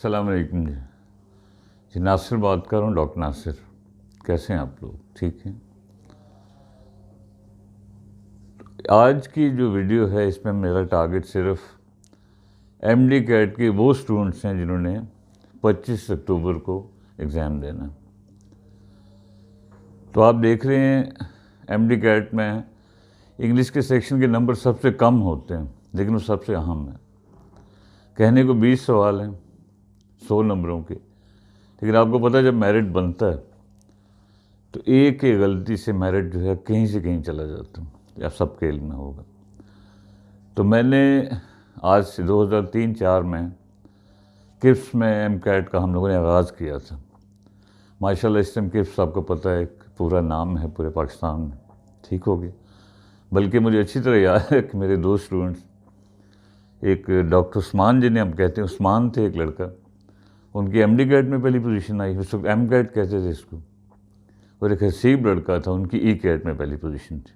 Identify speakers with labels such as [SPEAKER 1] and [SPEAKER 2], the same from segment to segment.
[SPEAKER 1] अस्सलाम वालेकुम जी। नासिर बात कर रहा हूँ, डॉक्टर नासिर। कैसे हैं आप लोग? ठीक हैं? आज की जो वीडियो है इसमें मेरा टारगेट सिर्फ एमडी कैट के वो स्टूडेंट्स हैं जिन्होंने 25 अक्टूबर को एग्ज़ाम देना। तो आप देख रहे हैं एमडी कैट में इंग्लिश के सेक्शन के नंबर सबसे कम होते हैं, लेकिन वो सबसे अहम है। कहने को 20 सवाल हैं 100 नंबरों के, लेकिन आपको पता है जब मेरिट बनता है तो एक ही गलती से मेरिट जो है कहीं से कहीं चला जाता है, या सबके इल्म में होगा। तो मैंने आज से 2003-04 में किप्स में एम कैट का हम लोगों ने आगाज़ किया था। माशाल्लाह इस टाइम किप्स आपको पता है एक पूरा नाम है पूरे पाकिस्तान में, ठीक हो गया। बल्कि मुझे अच्छी तरह याद है कि मेरे दो स्टूडेंट्स, एक डॉक्टर उस्मान जिन्हें हम कहते हैं, उस्मान थे एक लड़का, उनकी एमडी कैट में पहली पोजीशन आई, उस वक्त एम कैट कहते थे इसको। और एक हसीब लड़का था, उनकी ई कैट में पहली पोजीशन थी।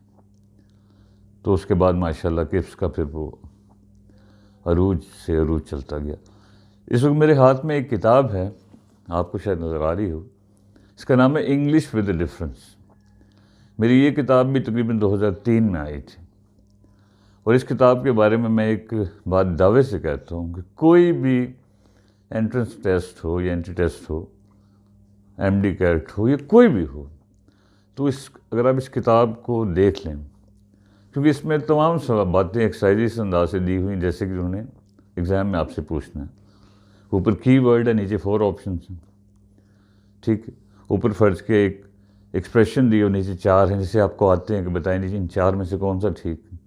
[SPEAKER 1] तो उसके बाद माशाल्लाह किप्स का फिर वो अरूज से अरूज चलता गया। इस वक्त मेरे हाथ में एक किताब है, आपको शायद नज़र आ रही हो, इसका नाम है इंग्लिश विद द डिफरेंस। मेरी ये किताब भी तकरीबन 2003 में आई थी। और इस किताब के बारे में मैं एक बात दावे से कहता हूँ कि कोई भी एंट्रेंस टेस्ट हो या एंट्री टेस्ट हो, एमडी कैट हो या कोई भी हो, तो अगर आप इस किताब को देख लें, क्योंकि इसमें तमाम सब बातें एक्सरसाइज अंदाज से दी हुई, जैसे कि उन्होंने एग्ज़ाम में आपसे पूछना है। ऊपर कीवर्ड है, नीचे 4 ऑप्शन हैं, ठीक है। ऊपर फ़र्ज के एक एक्सप्रेशन दिए और नीचे 4 हैं, जैसे आपको आते हैं कि बताएं नीचे इन 4 में से कौन सा ठीक है,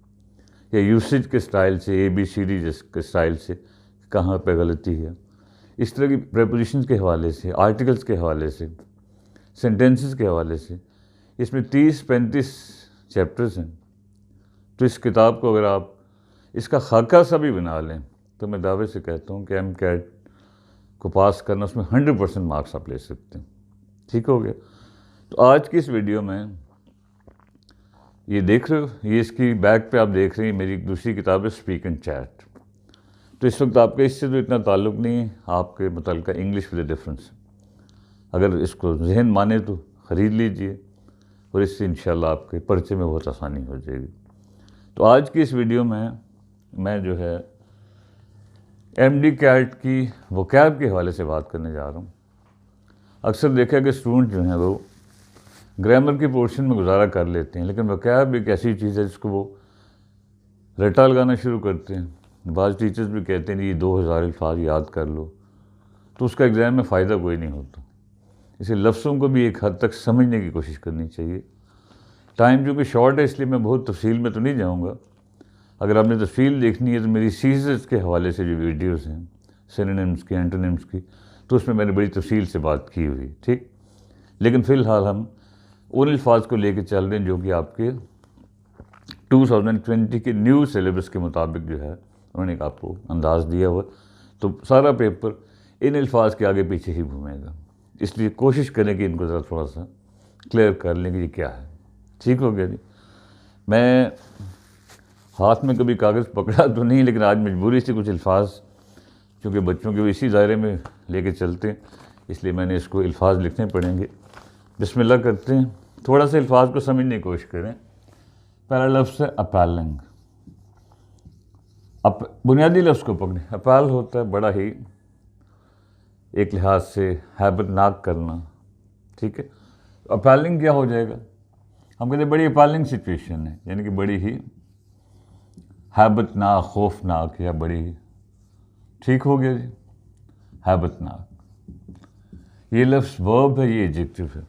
[SPEAKER 1] या यूसेज के स्टाइल से, ABCD के स्टाइल से कहाँ पे गलती है। इस तरह की प्रेपोजिशंस के हवाले से, आर्टिकल्स के हवाले से, सेंटेंसेस के हवाले से इसमें 30-35 चैप्टर्स हैं। तो इस किताब को अगर आप इसका खाका सा भी बना लें तो मैं दावे से कहता हूँ कि एम कैट को पास करना, उसमें 100% मार्क्स आप ले सकते हैं, ठीक हो गया। तो आज की इस वीडियो में ये देख रहे हो, ये इसकी बैक पे आप देख रहे हैं मेरी एक दूसरी किताब है स्पीक एंड चैट। तो इस वक्त आपका इससे तो इतना ताल्लुक़ नहीं है, आपके मुतल्लिक़ा इंग्लिश विद डिफरेंस। अगर इसको जहन माने तो ख़रीद लीजिए, और इससे इंशाल्लाह आपके पर्चे में बहुत आसानी हो जाएगी। तो आज की इस वीडियो में मैं जो है एमडी कैट की वोकैब के हवाले से बात करने जा रहा हूँ। अक्सर देखा कि स्टूडेंट जो हैं वो ग्रामर के पोर्शन में गुजारा कर लेते हैं, लेकिन वोकैब एक ऐसी चीज़ है जिसको वो रट्टा लगाना शुरू करते हैं। बाज़ टीचर्स भी कहते हैं ये 2000 अल्फाज याद कर लो, तो उसका एग्ज़ाम में फ़ायदा कोई नहीं होता। इसे लफ्ज़ों को भी एक हद तक समझने की कोशिश करनी चाहिए। टाइम जो कि शॉर्ट है इसलिए मैं बहुत तफसील में तो नहीं जाऊँगा। अगर आपने तफसील देखनी है तो मेरी सीरीज़ के हवाले से जो वीडियोज़ हैं सिनोनिम्स की, एंटोनिम्स की, तो उसमें मैंने बड़ी तफसील से बात की हुई, ठीक। लेकिन फ़िलहाल हम उन अल्फाज को लेकर चल रहे हैं जो कि आपके 2020 के न्यू सिलेबस के मुताबिक जो है उन्होंने आपको अंदाज़ दिया हुआ। तो सारा पेपर इन अल्फाज के आगे पीछे ही घूमेगा, इसलिए कोशिश करें कि इनको ज़रा थोड़ा सा क्लियर कर लें कि ये क्या है, ठीक हो गया जी। मैं हाथ में कभी कागज़ पकड़ा तो नहीं, लेकिन आज मजबूरी से कुछ अल्फाज, क्योंकि बच्चों के इसी दायरे में लेके चलते हैं, इसलिए मैंने इसको अल्फाज लिखने पड़ेंगे। बिस्मिल्लाह करते हैं, थोड़ा सा अल्फाज को समझने की कोशिश करें। पहला लफ्ज़ है अपैलिंग। बुनियादी लफ्ज़ को पकड़ें। अपैल होता है बड़ा ही एक लिहाज से हैबतनाक करना, ठीक है। अपैलिंग क्या हो जाएगा? हम कहते हैं बड़ी अपैलिंग सिचुएशन है, यानी कि बड़ी ही हैबतनाक, खौफनाक, या बड़ी, ठीक हो गया जी, हैबतनाक। ये लफ्ज़ वर्ब है, ये एडजेक्टिव है।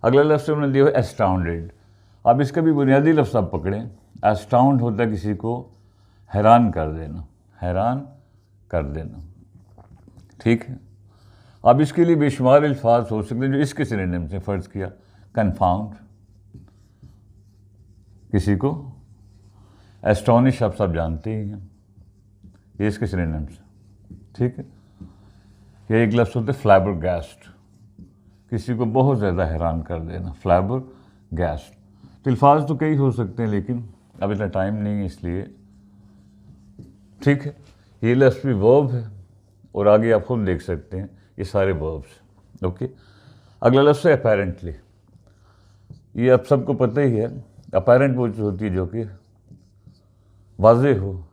[SPEAKER 1] अगला लफ्ज़ उन्होंने दिया है एस्टाउंडेड। अब इसका भी बुनियादी लफ्ज़ आप पकड़ें। एस्टाउंड होता है किसी को हैरान कर देना, हैरान कर देना, ठीक है। अब इसके लिए बेशुमार अल्फाज हो सकते हैं जो इसके सिनोनिम से, फ़र्ज़ किया कन्फाउंड, किसी को एस्टोनिश आप सब जानते ही हैं, ये इसके सिनोनिम से, ठीक है। ये एक लफ्ज़ होता है फ्लैबरगैस्ट, किसी को बहुत ज़्यादा हैरान कर देना, फ्लैबरगैस्ट। तो अल्फाज तो कई हो सकते हैं, लेकिन अब इतना टाइम नहीं है इसलिए, ठीक है। ये लफ्ज़ भी वर्ब है और आगे आप खुद देख सकते हैं ये सारे वर्ब्स। ओके, अगला लफ्ज़ है अपेरेंटली। ये आप सबको पता ही है, अपेरेंट वो चीज़ होती है जो कि वाज़ेह हो,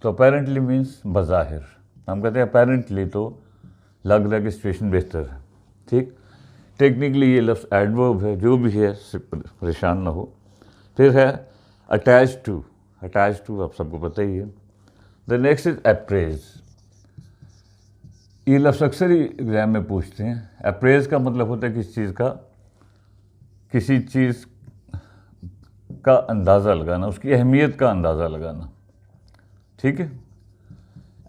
[SPEAKER 1] तो अपेरेंटली मीन्स बज़ाहिर। हम कहते हैं अपेरेंटली तो लग रहा है कि सिचुएशन बेहतर है, ठीक। टेक्निकली ये लफ्ज़ एडवर्ब है, जो भी है परेशान ना हो। फिर है अटैच टू। अटैच टू आप सबको पता ही है। The next is apprise. ये लफ्ज़ अक्सर ही एग्जाम में पूछते हैं। अप्रेज का मतलब होता है किसी चीज़ का अंदाज़ा लगाना, उसकी अहमियत का अंदाज़ा लगाना, ठीक है।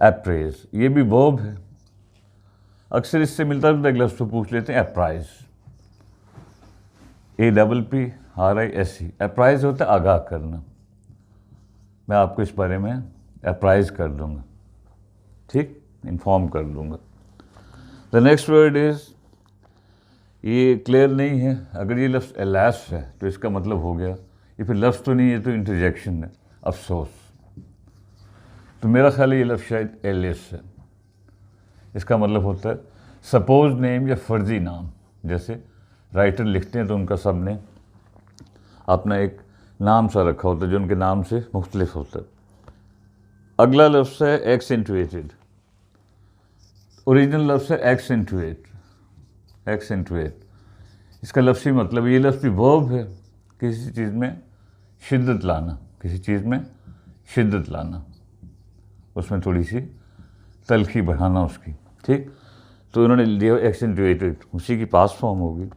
[SPEAKER 1] अप्रेज ये भी वर्ब है। अक्सर इससे मिलता जुलता एक लफ्ज़ तो पूछ लेते हैं अप्राइज। APPRISE। अप्राइज होता है आगाह करना, मैं आपको इस बारे में अप्राइज कर दूंगा, ठीक, इन्फॉर्म कर दूंगा। द नेक्स्ट वर्ड इज, ये क्लियर नहीं है। अगर ये लफ्ज़ एलास है तो इसका मतलब हो गया, ये फिर लफ्ज़ तो नहीं है, तो इंटरजेक्शन है, अफसोस। तो मेरा ख्याल है ये लफ्ज़ शायद एलिस है। इसका मतलब होता है सपोज नेम या फ़र्जी नाम। जैसे राइटर लिखते हैं तो उनका सब ने अपना एक नाम सा रखा होता है जो उनके नाम से मुख्तलिफ होता है। अगला लफ्ज़ है एक्सेंटुएटेड। ओरिजिनल लफ्ज़ है एक्सेंटुएट। एक्सेंटुएट इसका लफ्ज़ी मतलब, ये लफ्ज़ भी वर्ब है, किसी चीज़ में शिद्दत लाना, किसी चीज़ में शिद्दत लाना, उसमें थोड़ी सी तलखी बढ़ाना उसकी, ठीक। तो उन्होंने लिया एक्सेंटुएटेड, उसी की पास फॉर्म होगी।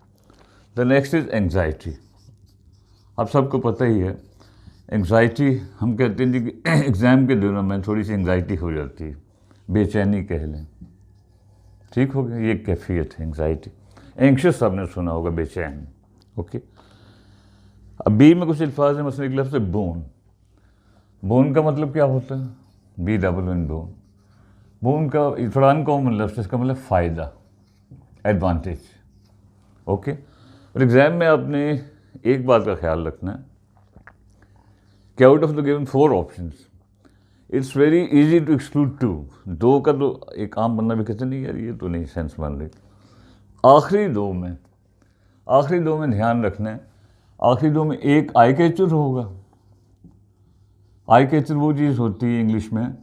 [SPEAKER 1] The next is anxiety. आप सबको पता ही है एंग्जाइटी, हम कहते हैं जी कि एग्ज़ाम के दिनों में थोड़ी सी एंग्जाइटी हो जाती है, बेचैनी कह लें, ठीक हो गया। ये कैफियत है एंग्जाइटी। एंक्शस आपने सुना होगा, बेचैन। ओके, अब बी में कुछ अल्फाज हैं, मसलन एक लफ्ज़ है बोन। बोन का मतलब क्या होता है? BOON bone. बोन का थोड़ा अनकॉमन लफ्ज़, इसका मतलब फ़ायदा, एडवांटेज। ओके, और एग्ज़ाम में आपने एक बात का ख्याल रखना है कि out of the given 4 options it's very easy to exclude 2। 2 का तो एक आम बंदा भी कहते नहीं यार ये तो नहीं सेंस बन रही। आखिरी दो में ध्यान रखना है, आखिरी 2 में एक आई कैचर होगा। आई कैचर वो चीज़ होती है इंग्लिश में,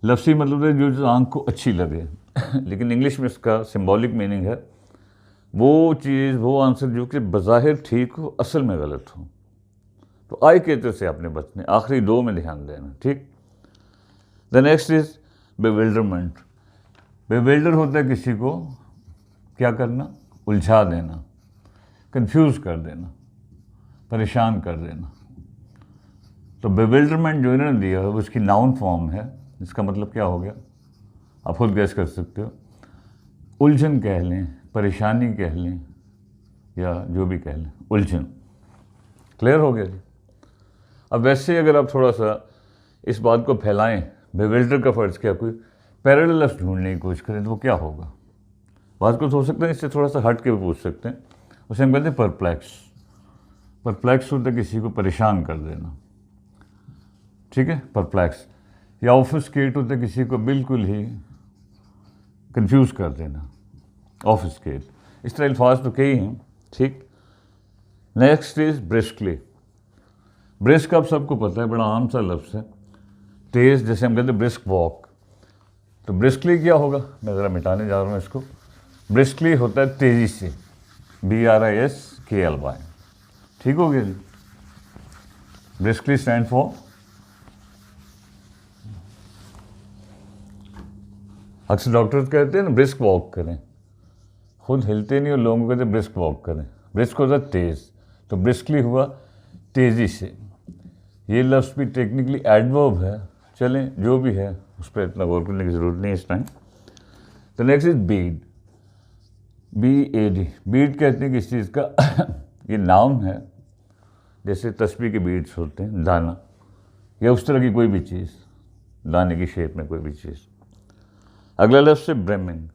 [SPEAKER 1] लफ्ज़ी मतलब है जो आंख को अच्छी लगे लेकिन इंग्लिश में इसका सिंबॉलिक मीनिंग है वो चीज़, वो आंसर जो कि बज़ाहिर ठीक हो, असल में गलत हो। तो आई कैचर से आपने बचने, आखिरी 2 में ध्यान देना, ठीक। The next is bewilderment. Bewilder होता है किसी को क्या करना, उलझा देना, कंफ्यूज कर देना, परेशान कर देना। तो बेविल्डरमेंट जो इन्होंने दिया है वो उसकी नाउन फॉर्म है। इसका मतलब क्या हो गया, आप खुद गैस कर सकते हो। उलझन कह लें, परेशानी कह लें, या जो भी कह लें, उलझन। क्लियर हो गया जी। अब वैसे अगर आप थोड़ा सा इस बात को फैलाएं, बेविल्डर का फ़र्ज़ क्या, कोई पैरेलल लफ्ज़ ढूंढने की कोशिश करें तो वो क्या होगा। बात को हो सकता है इससे थोड़ा सा हट के भी पूछ सकते हैं, उसे हम कहते हैं परप्लेक्स। परप्लेक्स होता है किसी को परेशान कर देना, ठीक है, परप्लेक्स। या ऑफिसकेट होता है किसी को बिल्कुल ही कंफ्यूज कर देना, ऑफिसकेट। इस तरह अल्फाज तो कई हैं, ठीक। Next is briskly. ब्रिस्क आप सबको पता है, बड़ा आम सा लफ्ज़ है, तेज़, जैसे हम कहते हैं ब्रिस्क वॉक। तो ब्रिस्कली क्या होगा, मैं ज़रा मिटाने जा रहा हूँ इसको। ब्रिस्कली होता है तेज़ी से, BRISKLY, ठीक हो गया जी। ब्रिस्कली स्टैंड फॉर, अक्सर डॉक्टर्स कहते हैं ना ब्रिस्क वॉक करें, खुद हिलते नहीं और लोगों को कहते ब्रिस्क वॉक करें। ब्रिस्क होता है तेज़, तो ब्रिस्कली हुआ तेज़ी से। ये लफ्ज़ भी टेक्निकली एडवर्ब है, चलें जो भी है उस पर इतना गौर करने की ज़रूरत नहीं इस टाइम। तो next is Beed. BAD। Beed कहते हैं किस चीज़ का ये नाउन है, जैसे तस्बीह के बीड्स होते हैं, दाना, या उस तरह की कोई भी चीज़, दाने की शेप में कोई भी चीज़। अगला लफ्ज़ है ब्रेमिंग।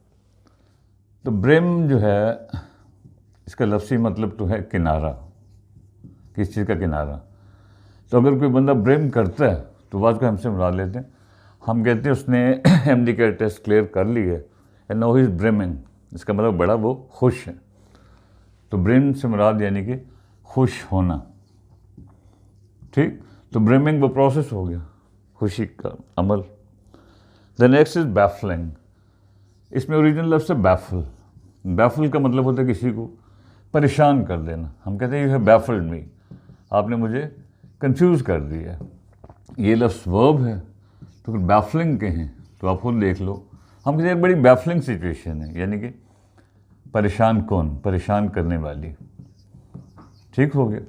[SPEAKER 1] तो ब्रेम जो है इसका लफ्ज़ी मतलब तो है किनारा, किस चीज़ का किनारा। तो अगर कोई बंदा ब्रेम करता है तो बात को हमसे मुरा लेते हैं हम कहते हैं उसने एमडी का टेस्ट क्लियर कर ली है, and now he is brimming, इसका मतलब बड़ा वो खुश है। तो ब्रिम से मुराद यानी कि खुश होना, ठीक। तो ब्रिमिंग वो प्रोसेस हो गया, खुशी का अमल। The next is baffling. इसमें ओरिजिनल लफ्ज़ है बैफल। बैफल का मतलब होता है किसी को परेशान कर देना। हम कहते हैं यू हैव बैफल्ड मी, आपने मुझे कंफ्यूज कर दिया। ये लफ्ज़ वर्ब है, तो फिर बैफलिंग के हैं तो आप खुद देख लो। हम कहते हैं बड़ी बैफलिंग सिचुएशन है, यानी कि परेशान कौन, परेशान करने वाली, ठीक हो गया।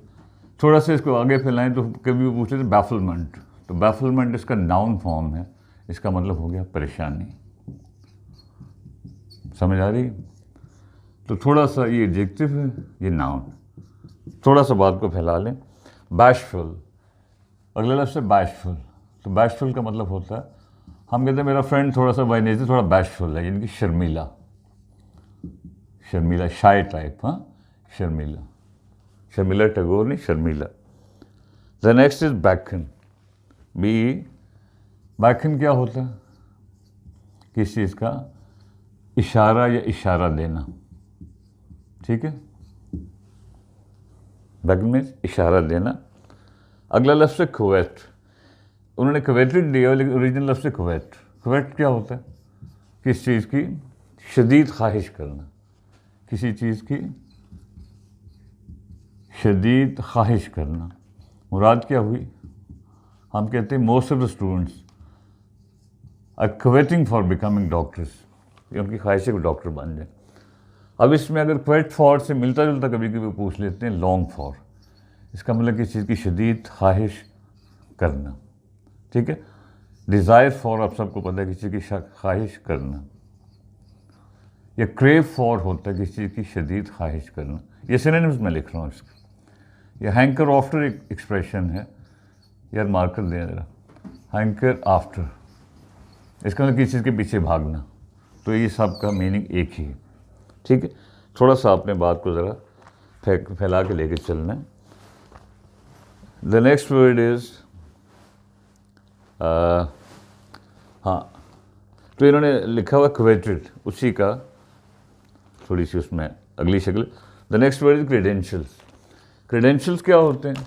[SPEAKER 1] थोड़ा सा इसको आगे फैलाएं तो कभी भी पूछ लेते बैफलमेंट, तो बैफलमेंट इसका नाउन फॉर्म है, इसका मतलब हो गया परेशानी। समझ आ रही है? तो थोड़ा सा ये एडजेक्टिव है, ये नाउन। थोड़ा सा बात को फैला लें। बैशफुल, अगला लफ्ज़ है बैशफुल। तो बैशफुल का मतलब होता है, हम कहते हैं मेरा फ्रेंड थोड़ा सा बाय नेचर थोड़ा बैशफुल है, यानी कि शर्मीला, शर्मीला, शाय टाइप। हाँ, शर्मीला, शर्मिला टैगोर नहीं, Sharmila. The next is beckon. B, beckon क्या होता है? किस चीज़ का इशारा या इशारा देना, ठीक है। बैकन में इशारा देना। अगला लफ्ज़ है कुवैत। उन्होंने कुवैटेड दिया, लेकिन ओरिजिनल लफ्ज़ है कुवैत। कुवैत क्या होता है? किस चीज़ की शदीद ख्वाहिश करना, किसी चीज़ की शदीद ख्वाहिश करना। मुराद क्या हुई? हम कहते हैं most of the students are quoting for becoming doctors, उनकी ख्वाहिश है कि डॉक्टर बन जाए। अब इसमें अगर क्वेट फॉर से मिलता जुलता कभी कभी पूछ लेते हैं लॉन्ग फॉर, इसका मतलब किसी चीज़ की शदीद ख्वाहिश करना, ठीक है। डिज़ायर फॉर आप सबको पता है, किसी की ख्वाहिश करना। या क्रेव फॉर होता है किसी चीज़ की शदीद ख्वाहिश करना। ये सिनोनिम्स में लिख रहा हूँ इसका। यह हैंकर आफ्टर एक एक्सप्रेशन है, यार मार्कर दें ज़रा, हैंकर आफ्टर, इसका मतलब किसी चीज़ के पीछे भागना। तो ये सब का मीनिंग एक ही है, ठीक है। थोड़ा सा आपने बात को ज़रा फैला के लेके चलना है। द नेक्स्ट वर्ड इज़, हाँ, तो इन्होंने लिखा हुआ क्वेटेड, उसी का थोड़ी सी उसमें अगली शक्ल। The next word is credentials. Credentials क्या होते हैं?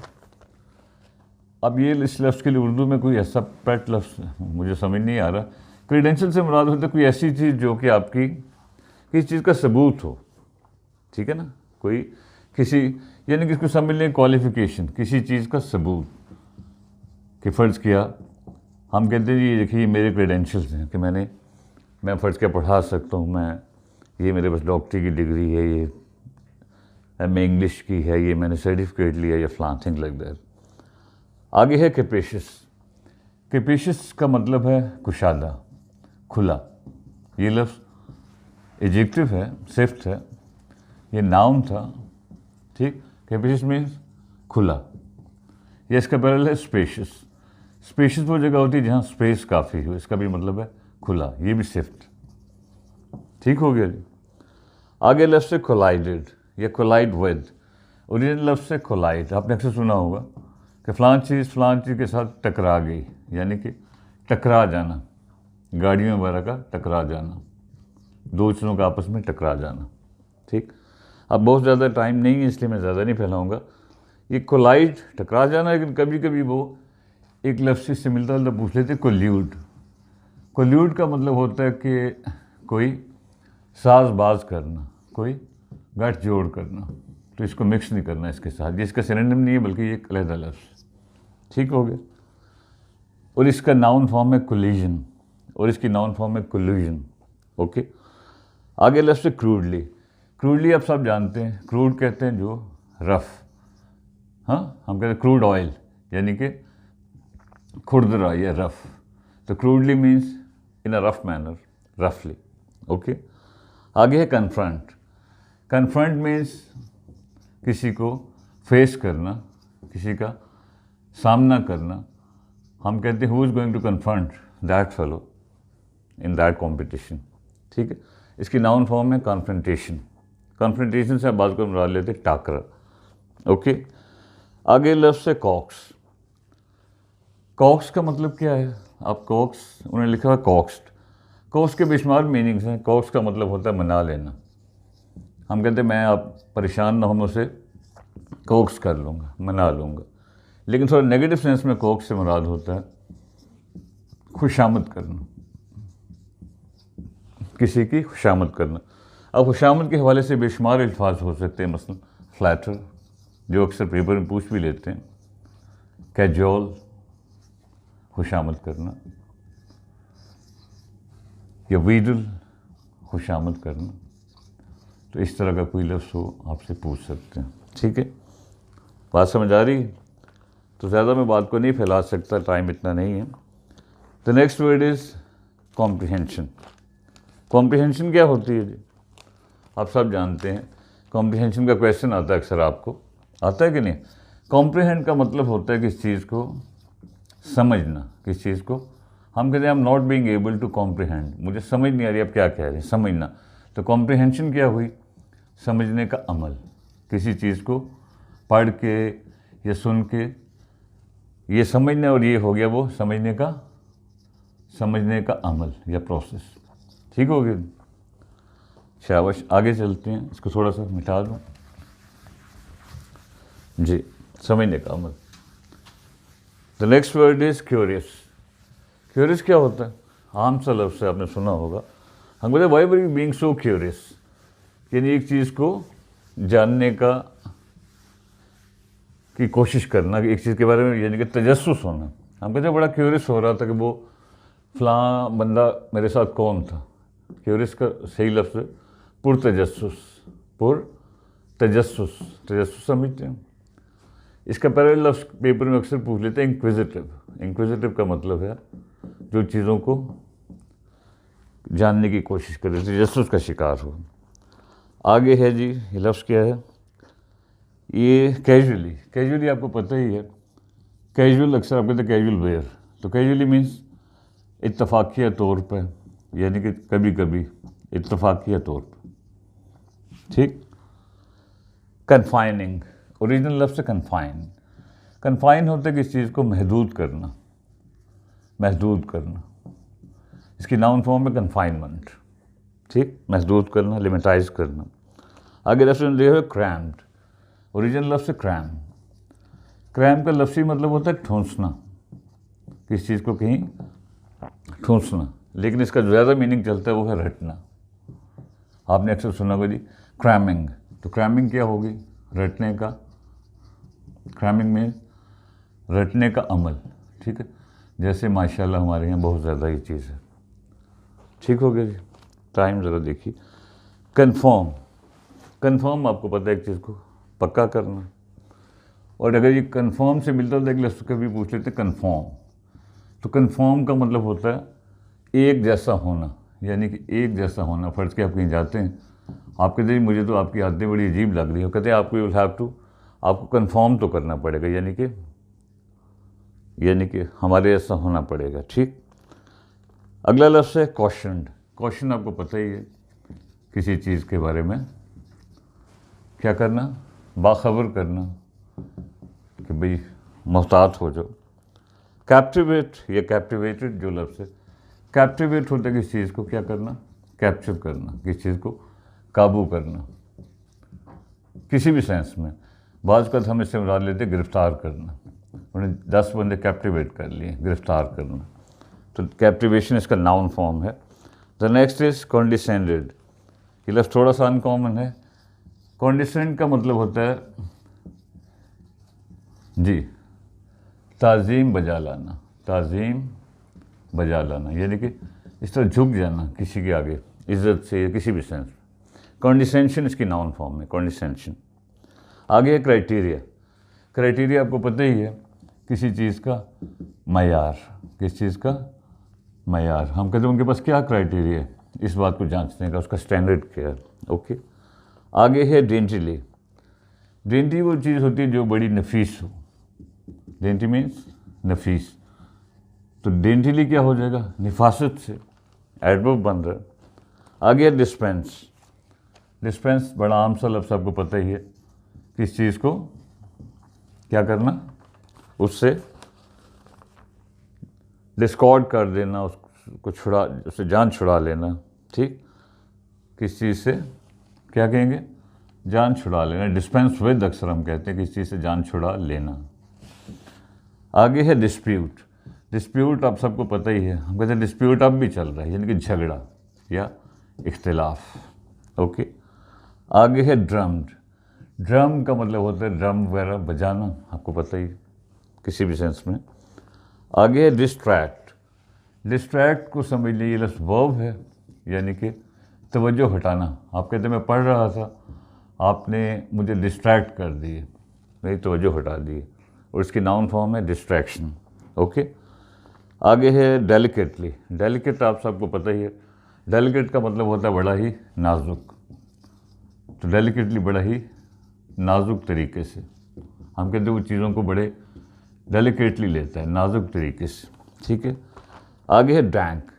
[SPEAKER 1] अब ये इस लफ्ज़ के लिए उर्दू में कोई ऐसा पैट लफ्ज़ मुझे समझ नहीं आ रहा। क्रेडेंशियल से मुराद होता है कोई ऐसी चीज़ जो कि आपकी किसी चीज़ का सबूत हो, ठीक है ना। कोई किसी, यानी कि इसको समझ लें क्वालिफिकेशन, किसी चीज़ का सबूत। कि फ़र्ज़ किया हम कहते हैं जी देखिए मेरे क्रेडेंशियल्स हैं कि मैं फ़र्ज़ किया पढ़ा सकता हूँ, ये मेरे पास डॉक्टरी की डिग्री है, ये मैं इंग्लिश की है, ये मैंने सर्टिफिकेट लिया, या फलां थिंग लाइक दैट। आगे है कैपेशियस। कैपेशियस का मतलब है कुशादा, खुला। ये लफ्ज़ एडजेक्टिव है, सिफ्त है, ये नाउन था, ठीक। कैपेशियस मीन्स खुला। ये इसका पैरेलल है स्पेशियस। स्पेशियस वो जगह होती है जहाँ स्पेस काफ़ी हो, इसका भी मतलब है खुला, ये भी सिफ्त, ठीक हो गया जी। आगे लफ्ज़ से कोलाइडेड या कोलाइड विद। ओरिजिनल लफ्ज़ से कोलाइड, आपने अक्सर सुना होगा कि फ़लाँ चीज़ के साथ टकरा गई, यानी कि टकरा जाना, गाड़ियों वगैरह का टकरा जाना, दो चीज़ों का आपस में टकरा जाना, ठीक। अब बहुत ज़्यादा टाइम नहीं है इसलिए मैं ज़्यादा नहीं फैलाऊँगा। ये कोलाइड टकरा जाना, लेकिन कभी कभी वो एक लफ्ज़ से मिलता जुलता पूछ लेते कोल्यूड। कोल्यूड का मतलब होता है कि कोई साजबाज करना, कोई गठ जोड़ करना। तो इसको मिक्स नहीं करना इसके साथ, ये इसका सिनोनिम नहीं है बल्कि ये एक अलग लफ्ज़, ठीक हो गया। और इसका नाउन फॉर्म है कोलिजन, और इसकी नाउन फॉर्म है कोल्यूजन, ओके। आगे लफ्ज़ है क्रूडली। क्रूडली आप सब जानते हैं, क्रूड कहते हैं जो रफ़, हाँ, हम कहते हैं क्रूड ऑयल, यानी कि खुरदरा या रफ़। तो crudely means in a rough manner, रफली, ओके। आगे है कन्फ्रंट। कन्फ्रंट मीन्स किसी को फेस करना, किसी का सामना करना। हम कहते हैं who is going to confront that fellow in that competition, ठीक है। इसकी नाउन फॉर्म है कॉन्फ्रंटेशन। कॉन्फ्रंटेशन से आप बात को मुराद लेते हैं टाकरा, ओके। आगे लफ्ज़ है कॉक्स। कॉक्स का मतलब क्या है? अब कॉक्स उन्होंने लिखा है कॉक्स्ट। कॉक्स के बेशुमार मीनिंग्स हैं। कॉक्स का मतलब होता है मना लेना। हम कहते हैं मैं आप परेशान ना हो मुझसे कॉक्स कर लूँगा, मना लूँगा। लेकिन थोड़ा नेगेटिव सेंस में कॉक्स से मुराद होता है खुशामद करना, किसी की खुशामद करना। अब खुशामद के हवाले से बेशुमार अल्फाज हो सकते हैं, मसलन फ्लैटर जो अक्सर पेपर में पूछ भी लेते हैं, कैजुअल खुशामद करना, या वीडल खुशामद करना। तो इस तरह का कोई लफ्ज़ हो आपसे पूछ सकते हैं। ठीक है, बात समझ आ रही है? तो ज़्यादा मैं बात को नहीं फैला सकता, टाइम इतना नहीं है। The next word is comprehension. Comprehension क्या होती है जी? आप सब जानते हैं कॉम्प्रिहेंशन का क्वेश्चन आता है अक्सर, आपको आता है कि नहीं? कॉम्प्रिहेंड का मतलब होता है किस चीज़ को समझना, किस चीज़ को हम कहते हैं I am not being able to comprehend, मुझे समझ नहीं आ रही आप क्या कह रहे हैं, समझना। तो कॉम्प्रिहेंशन क्या हुई? समझने का अमल, किसी चीज़ को पढ़ के या सुन के ये समझना, और ये हो गया वो समझने का अमल या प्रोसेस। ठीक हो गया? शाबाश, आगे चलते हैं। इसको थोड़ा सा मिटा दूँ जी, समझने का अमल। The next word is curious. Curious क्या होता है? आम सा लफ्ज़ से आपने सुना होगा। हम बोलते why were you being so curious, यानी एक चीज़ को जानने की कोशिश करना, एक चीज़ के बारे में, यानी कि तजस्सुस होना। हम कहते बड़ा क्यूरियस हो रहा था कि वो फ़लाँ बंदा मेरे साथ कौन था। क्यूरियस का सही लफ्ज़ है पुरतजस्सुस। तजस्सुस समझते हैं? इसका पहले लफ्ज़ पेपर में अक्सर पूछ लेते हैं इंक्विजिटिव। इंक्विजिटिव का मतलब है जो चीज़ों को जानने की कोशिश करे, तजस्सुस का शिकार हो। आगे है जी, ये लफ्ज़ क्या है? ये कैजुअली। कैजुअली आपको पता ही है, कैजुअल अक्सर आप कहते हैं कैजुअल वेयर। तो कैजुअली मीन्स इत्तफाकिया तौर पर, यानी कि कभी कभी इत्तफाकिया तौर पर। ठीक। कन्फाइनिंग, ओरिजिनल लफ्ज़ से कन्फाइन। कन्फाइन होता है किस चीज़ को महदूद करना, महदूद करना। इसकी नाउन फॉर्म में कन्फाइनमेंट। ठीक, महदूद करना, लिमिटाइज करना। आगे लफ्ज़ लिया है क्रैम्ड। ओरिजिनल लफ्ज़ से क्रैम। क्रैम का लफ्ज़ी मतलब होता है ठूंसना, किस चीज़ को कहीं ठूंसना। लेकिन इसका जो ज़्यादा मीनिंग चलता है वो है रटना। आपने अक्सर सुना होगा जी क्रैमिंग। तो क्रैमिंग क्या होगी? रटने का। क्रैमिंग में रटने का अमल। ठीक है, जैसे माशाल्लाह हमारे यहाँ बहुत ज़्यादा ये चीज़ है। ठीक हो गया जी? टाइम ज़रा देखिए। कन्फर्म। कन्फर्म आपको पता है एक चीज़ को पक्का करना। और अगर ये कन्फर्म से मिलता है तो एक लफ्ज़ कभी पूछ लेते हैं कन्फर्म। तो कन्फर्म का मतलब होता है एक जैसा होना, यानी कि एक जैसा होना। फ़र्ज़ के आप कहीं जाते हैं, आप कहते हैं मुझे तो आपकी आदतें बड़ी अजीब लग रही हो, कहते हैं आपको यू विल हैव टू, आपको कन्फर्म तो करना पड़ेगा, यानी कि हमारे ऐसा होना पड़ेगा। ठीक। अगला लफ्ज़ है कॉशन्ड। कॉशन आपको पता ही है, किसी चीज़ के बारे में क्या करना, बाखबर करना कि भाई मोहतात हो जाओ। कैप्टिवेट या कैप्टिवेटेड जो लफ्ज़ है, कैप्टिवेट होता है किस चीज़ को क्या करना, कैप्चर करना, किस चीज़ को काबू करना, किसी भी सेंस में। बाज़ का हम इससे मुराद लेते गिरफ्तार करना। उन्हें 10 बंदे कैप्टिवेट कर लिए, गिरफ्तार करना। तो कैप्टिवेशन इसका नाउन फॉर्म है। The next is condescended. ये लफ्ज़ थोड़ा सा अनकॉमन है। कॉन्डिसेंड का मतलब होता है जी ताज़ीम बजा लाना, ताज़ीम बजा लाना, यानी कि इस तरह झुक जाना किसी के आगे इज़्ज़त से या किसी भी सेंस में। कॉन्डिसेंशन इसकी नाउन फॉर्म है, कॉन्डिसेंशन। आगे है क्राइटेरिया। क्राइटेरिया आपको पता ही है, किसी चीज़ का मयार, किस चीज़ का मयार। हम कहते हैं उनके पास क्या क्राइटेरिया है, इस बात को जांचने का, उसका स्टैंडर्ड क्या है। ओके। आगे है डेंटिली। डेंटी वो चीज़ होती है जो बड़ी नफीस हो। डेंटी मीन्स नफीस। तो डेंटिली क्या हो जाएगा, निफासत से एडवर्ब बन रहा है। आगे है डिस्पेंस। डिस्पेंस बड़ा आम सा लफ्ज़ आपको पता ही है, किस चीज़ को क्या करना, उससे डिस्कॉर्ड कर देना, उसको छुड़ा, उससे जान छुड़ा लेना, ठीक। किस चीज़ से, क्या कहेंगे, जान छुड़ा लेना, डिस्पेंस विद अक्सर हम कहते हैं, किस चीज़ से जान छुड़ा लेना। आगे है डिस्प्यूट। डिस्प्यूट आप सबको पता ही है, हम कहते हैं डिस्प्यूट अब भी चल रहा है, यानी कि झगड़ा या इख्तिलाफ। ओके। आगे है ड्रम्ड। ड्रम का मतलब होता है ड्रम वगैरह बजाना, आपको पता ही किसी भी सेंस में। आगे है डिस्ट्रैक्ट। डिस्ट्रैक्ट को समझ लीजिए लफ्ज़ वर्ब है, यानी कि तवज्जो हटाना। आप कहते हैं मैं पढ़ रहा था, आपने मुझे डिस्ट्रैक्ट कर दिए, मेरी तवज्जो हटा दी, और इसकी नाउन फॉर्म है डिस्ट्रैक्शन। ओके। आगे है डेलिकेटली। डेलिकेट आप सबको पता ही है, डेलिकेट का मतलब होता है बड़ा ही नाजुक। तो डेलिकेटली बड़ा ही नाजुक तरीके से, हम कहते हैं वो चीज़ों को बड़े डेलिकेटली लेता है, नाजुक तरीके से, ठीक है। आगे है डैंक।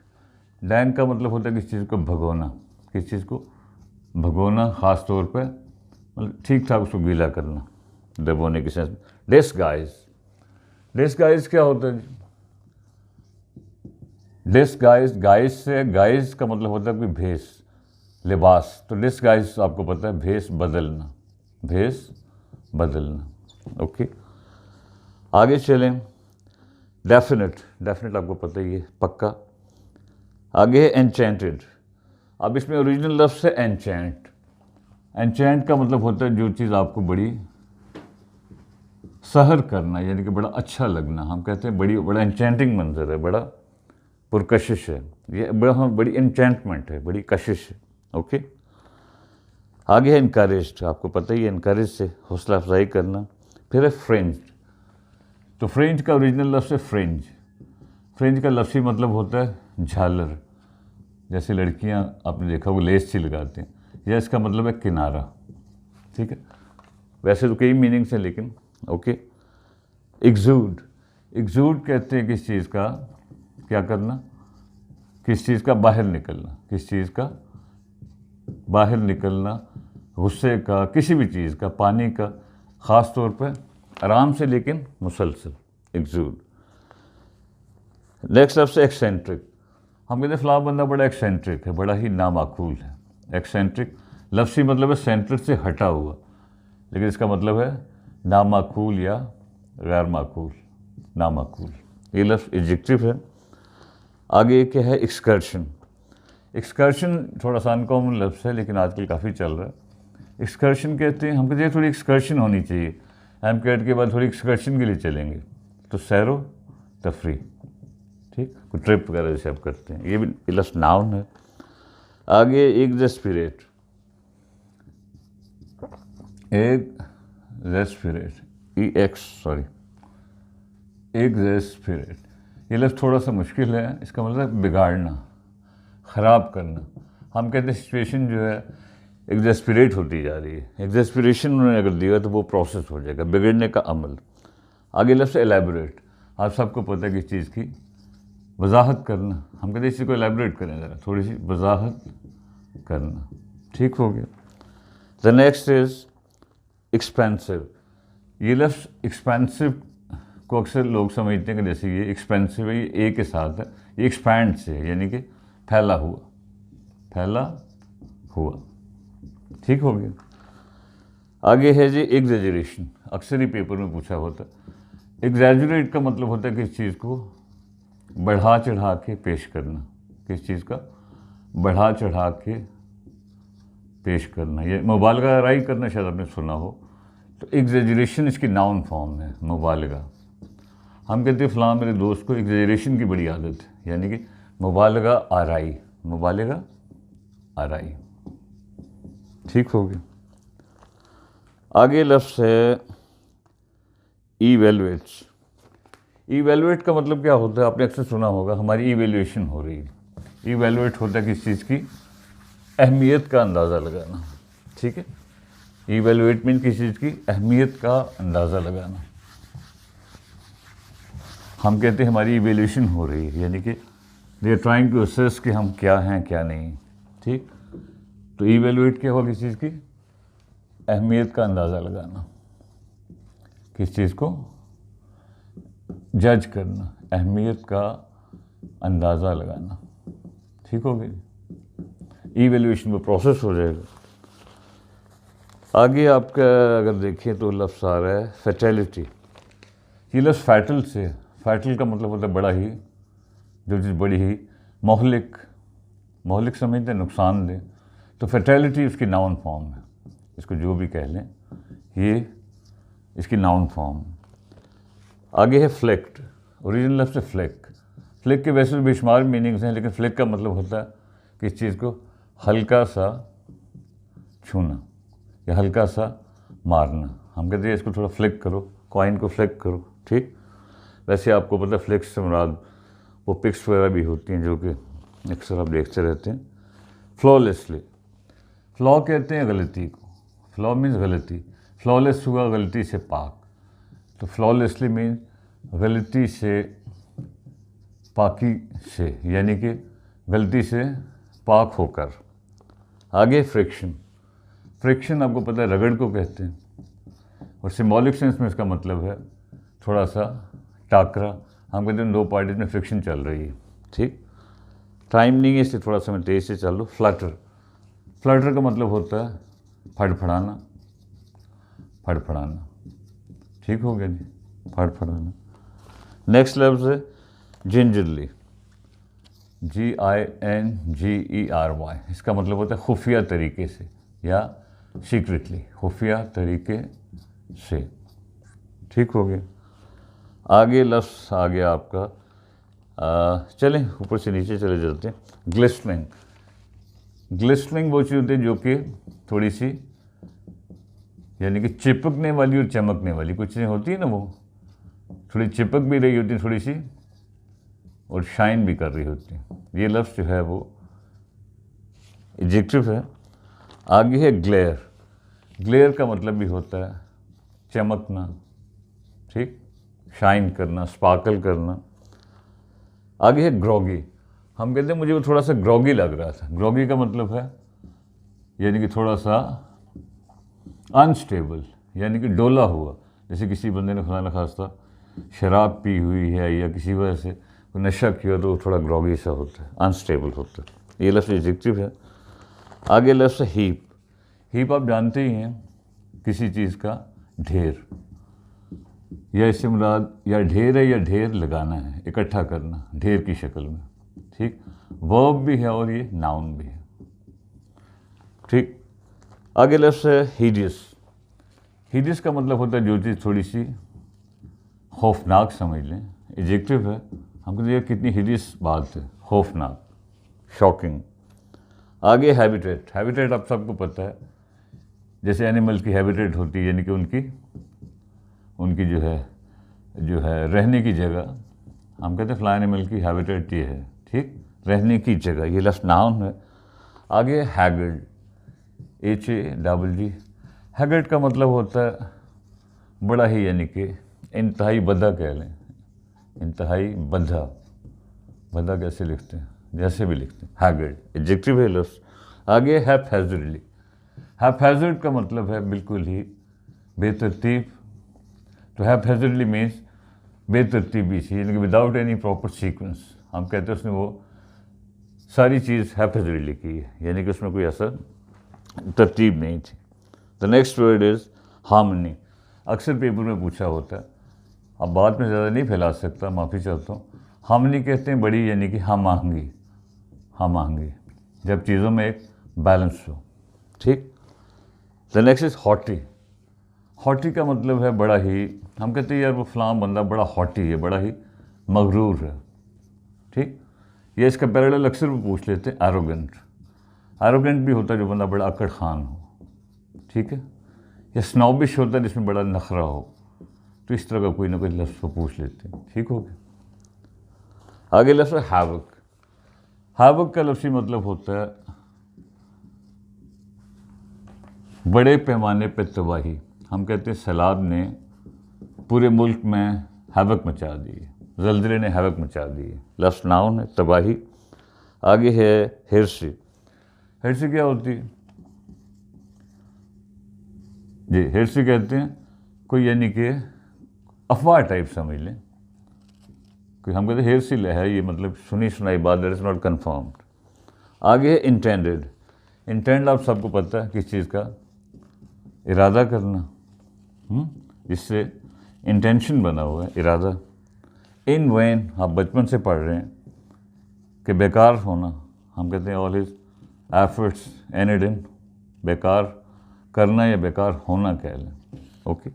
[SPEAKER 1] डैंक का मतलब होता है किसी चीज़ को भगोना, किसी चीज़ को भगोना, ख़ास तौर पर मतलब ठीक ठाक उसको गीला करना, दबोने के सेंस में। डिस्गाइज। डिस्गाइज क्या होता है? डिस्गाइज, गाइज से, गाइज का मतलब होता है कोई भेष, लिबास। तो डिस्गाइज आपको पता है भेष बदलना, भेष बदलना। ओके। आगे चलें। डेफिनेट। डेफिनेट आपको पता ही है, पक्का। आगे है एन्चेंटेड। अब इसमें ओरिजिनल लफ्ज़ है एन्चेंट। एन्चेंट का मतलब होता है जो चीज़ आपको बड़ी सहर करना, यानी कि बड़ा अच्छा लगना। हम कहते हैं बड़ा एन्चेंटिंग मंजर है, बड़ा पुरकशिश है, ये बड़ी एन्चेंटमेंट है, बड़ी कशिश है। ओके। आगे है इनकरेज्ड। आपको पता ही है इनकरेज से हौसला अफजाई करना। फिर है फ्रेंज्ड। तो फ्रेंच का ओरिजिनल लफ्ज़ है फ्रेंज। फ्रेंज का लफ्ज़ी मतलब होता है झालर, जैसे लड़कियां आपने देखा वो लेस सी लगाते हैं, या इसका मतलब है किनारा, ठीक है। वैसे तो कई मीनिंग्स हैं लेकिन ओके। एग्जूड। एग्जूड कहते हैं किस चीज़ का क्या करना, किस चीज़ का बाहर निकलना, किस चीज़ का बाहर निकलना, गुस्से का, किसी भी चीज़ का, पानी का, ख़ास तौर पर आराम से लेकिन मुसलसल, एग्जूड। नेक्स्ट लफ्ज़ है एक्सेंट्रिक। हम कहते हैं फ़लाँ बंदा बड़ा एक्सेंट्रिक है, बड़ा ही नामाकूल है। एक्सेंट्रिक लफ्ज़ी मतलब है सेंटर से हटा हुआ, लेकिन इसका मतलब है नामाकूल या गैर माकूल, नामाकूल। ये लफ्ज़ एडजेक्टिव है। आगे क्या है एक्सकर्शन। एक्सकर्शन थोड़ा सा अनकॉमन लफ्ज़ है लेकिन आजकल काफ़ी चल रहा है। एक्सकर्शन कहते हैं, हम कहते हैं थोड़ी एक्सकर्शन होनी चाहिए, एम कैट के बाद थोड़ी एक्सकर्शन के लिए चलेंगे, तो सैरो तफरी, ठीक, कोई ट्रिप वगैरह जैसे आप करते हैं, ये भी लफ्ज़ नाउन है। आगे एग्जेस्पिरेट। एग्जेस्पिरेट, ये लफ्ज़ थोड़ा सा मुश्किल है, इसका मतलब बिगाड़ना, ख़राब करना। हम कहते हैं सिचुएशन जो है एग्जेस्पिरेट होती जा रही है, एग्जेस्पिरेशन उन्होंने अगर दिया तो वो प्रोसेस हो जाएगा, बिगड़ने का अमल। आगे लफ्ज़ एलैबोरेट। आप सबको पता है किस चीज़ की, वजाहत करना। हम कहते हैं इसी को एलैबोरेट करें ज़रा, थोड़ी सी वजाहत करना, ठीक हो गया। The next is expensive. ये लफ्ज़ एक्सपेंसिव को अक्सर लोग समझते हैं कि जैसे ये एक्सपेंसिव है, ये ए के साथ है, ये एक्सपैंड से है, यानी कि फैला हुआ, फैला हुआ, ठीक हो गया। आगे है जी एग्जैजरेशन। अक्सर ही पेपर में पूछा होता है। एग्जैजरेट का मतलब होता है किस चीज़ को बढ़ा चढ़ा के पेश करना, किस चीज़ का बढ़ा चढ़ा के पेश करना, ये मुबालगा राई करना, शायद आपने सुना हो। तो एग्जैजरेशन इसकी नाउन फॉर्म है, मुबालगा। हम कहते हैं फ़लाँ मेरे दोस्त को एग्जैजरेशन की बड़ी आदत है, यानी कि मुबालगा आराई, मुबालगा आराई, ठीक हो गया। आगे लफ्ज़ है इवेलुएट्स। इवेलुएट का मतलब क्या होता है, आपने अक्सर सुना होगा, हमारी इवेल्यूएशन हो रही है। इवेलुएट होता है किस चीज़ की अहमियत का अंदाज़ा लगाना, ठीक है। इवेलुएट मीन किसी चीज़ की अहमियत का अंदाज़ा लगाना। हम कहते हैं हमारी इवेल्यूएशन हो रही है, यानी कि they are trying to assess कि हम क्या हैं क्या नहीं, ठीक। तो इवेलुएट क्या हुआ, किसी चीज़ की अहमियत का अंदाज़ा लगाना, किस चीज़ को जज करना, अहमियत का अंदाज़ा लगाना। ठीक हो गया, इवैल्यूएशन में प्रोसेस हो जाएगा। आगे आपका अगर देखें तो लफ्ज़ आ रहा है फैटेलिटी। ये लफ्ज़ फैटल से, फैटल का मतलब होता है बड़ा ही, जो चीज़ बड़ी ही मोहलिक, मोहलिक समझते हैं नुकसानदेह, तो फैटेलिटी इसकी नाउन फॉर्म है, इसको जो भी कह लें ये इसकी नाउन फॉर्म। आगे है फ्लेक्ट, ओरिजिनल लफ्ज़ है फ्लेक। फ्लेक के वैसे तो बेशुमार मीनिंग्स हैं, लेकिन फ्लेक का मतलब होता है कि इस चीज़ को हल्का सा छूना या हल्का सा मारना। हम कहते हैं इसको थोड़ा फ्लिक करो, कॉइन को फ्लिक करो। ठीक, वैसे आपको पता है फ्लिक्स से मुराद वो पिक्स वगैरह भी होती हैं जो कि अक्सर आप देखते रहते हैं। फ्लॉलेसली, फ्लॉ कहते हैं गलती को, फ्लॉ मीन्स गलती, फ्लॉलेस हुआ गलती से पाक, तो फ्लॉलेसली मीन्स गलती से, पाकी से, यानी कि गलती से पाक होकर। आगे फ्रिक्शन, फ्रिक्शन आपको पता है रगड़ को कहते हैं, और सिम्बॉलिक सेंस में इसका मतलब है थोड़ा सा टाकरा। हम कहते हैं दो पार्टीज में फ्रिक्शन चल रही है। ठीक, टाइम नहीं है इसलिए थोड़ा सा मैं तेज़ से चल लूँ। फ्लटर, फ्लटर का मतलब होता है फड़फड़ाना, फड़फड़ाना। ठीक हो गया जी, फड़फड़ाना। नेक्स्ट लफ्ज़ है जिंजरली, GINGERY, इसका मतलब होता है खुफिया तरीके से या सीक्रेटली, खुफिया तरीके से। ठीक हो गया। आगे लफ्ज़ आ गया आपका, चलें ऊपर से नीचे चले जाते हैं। ग्लिस्टरिंग, ग्लिस्टरिंग वो चीज़ होती है जो कि थोड़ी सी यानी कि चिपकने वाली और चमकने वाली, कुछ चीज़ें होती है ना, वो थोड़ी चिपक भी रही होती है थोड़ी सी, और शाइन भी कर रही होती है। ये लफ्ज़ जो है वो एडजेक्टिव है। आगे है ग्लेयर, ग्लेयर का मतलब भी होता है चमकना, ठीक, शाइन करना, स्पार्कल करना। आगे है ग्रॉगी, हम कहते हैं मुझे वो थोड़ा सा ग्रॉगी लग रहा था। ग्रॉगी का मतलब है यानी कि थोड़ा सा अनस्टेबल, यानी कि डोला हुआ, जैसे किसी बंदे ने खुदा न खास्ता शराब पी हुई है या किसी वजह से नशा किया तो थोड़ा ग्रॉगी सा होता है, अनस्टेबल होता है। ये लफ्ज़ एडजेक्टिव है। आगे लफ्ज़ है हीप, हीप आप जानते ही हैं किसी चीज़ का ढेर, या इससे मुराद या ढेर है या ढेर लगाना है, इकट्ठा करना ढेर की शक्ल में। ठीक, वर्ब भी है और ये नाउन भी है। ठीक, आगे लफ्ज़ है हीडियस, हीडियस का मतलब होता है जो चीज़ थोड़ी सी खौफनाक समझ लें, एडजेक्टिव है। हम कहते हैं कितनी हीडियस बात है, खौफनाक, शॉकिंग। आगे हैबिटेट, हैबिटेट आप सबको पता है, जैसे एनिमल की हैबिटेट होती है, यानी कि उनकी जो है रहने की जगह। हम कहते हैं फ्लाई एनिमल की हैबिटेट ये है, ठीक, रहने की जगह। ये लफ्ज़ नाउन है। आगे हैगर्ड, HAGG, हैगर्ड का मतलब होता है बड़ा ही, यानी कि इंतहाई बधा कह लें, इंतहाई बधा, बधा कैसे लिखते हैं, जैसे भी लिखते हैं, हैगर्ड एडजेक्टिव है लफ्ज़। आगे हैपहैज़र्डली, हैपहैज़र्ड का मतलब है बिल्कुल ही बेतरतीब, तो हैपहैज़र्डली मीन्स बेतरतीबी से, यानी कि विदाउट एनी प्रॉपर सीक्वेंस। हम कहते हैं उसने वो सारी चीज़ हैपहैज़र्डली की है, यानी कि उसमें कोई ऐसा तरतीब नहीं थी। The next word is harmony, अक्सर पेपर में पूछा होता है, अब बात में ज़्यादा नहीं फैला सकता, माफ़ी चाहता हूँ। हार्मनी कहते हैं बड़ी, यानी कि हम आहंगी, हम आहंगी, जब चीज़ों में एक बैलेंस हो। ठीक, the next is haughty, haughty का मतलब है बड़ा ही, हम कहते हैं यार वो फलां बंदा बड़ा हॉटी है, बड़ा ही मगरूर है। ठीक, ये इसका पैरेलल अक्सर भी पूछ लेते हैं एरोगेंट, एरोगेंट भी होता है जो बंदा बड़ा अकड़ खान हो, ठीक है, या स्नॉबिश होता है जिसमें बड़ा नखरा हो, तो इस तरह का कोई ना कोई लफ्ज़ को पूछ लेते हैं। ठीक हो गया। आगे लफ्ज़ है हैवक, हैवक का लफ्ज़ी मतलब होता है बड़े पैमाने पर तबाही। हम कहते हैं सैलाब ने पूरे मुल्क में हैवक मचा दी है, ज़लज़ले ने हैवक मचा दी है, लफ्ज़ नाउन है, तबाही। आगे है हिर्सी, हिर्सी क्या होती है जी, हिर्सी कहते हैं कोई, यानी कि अफवाह टाइप समझ लें, कि हम कहते हैं हेरसिल है ये, मतलब सुनी सुनाई बात, दैट इज़ नॉट कन्फर्म्ड। आगे है इंटेंडेड। इंटेंड आप सबको पता है किस चीज़ का, इरादा करना, जिससे इंटेंशन बना हुआ है, इरादा। इन वैन आप बचपन से पढ़ रहे हैं कि बेकार होना, हम कहते हैं all his efforts ended in, बेकार करना या बेकार होना कह लें। ओके।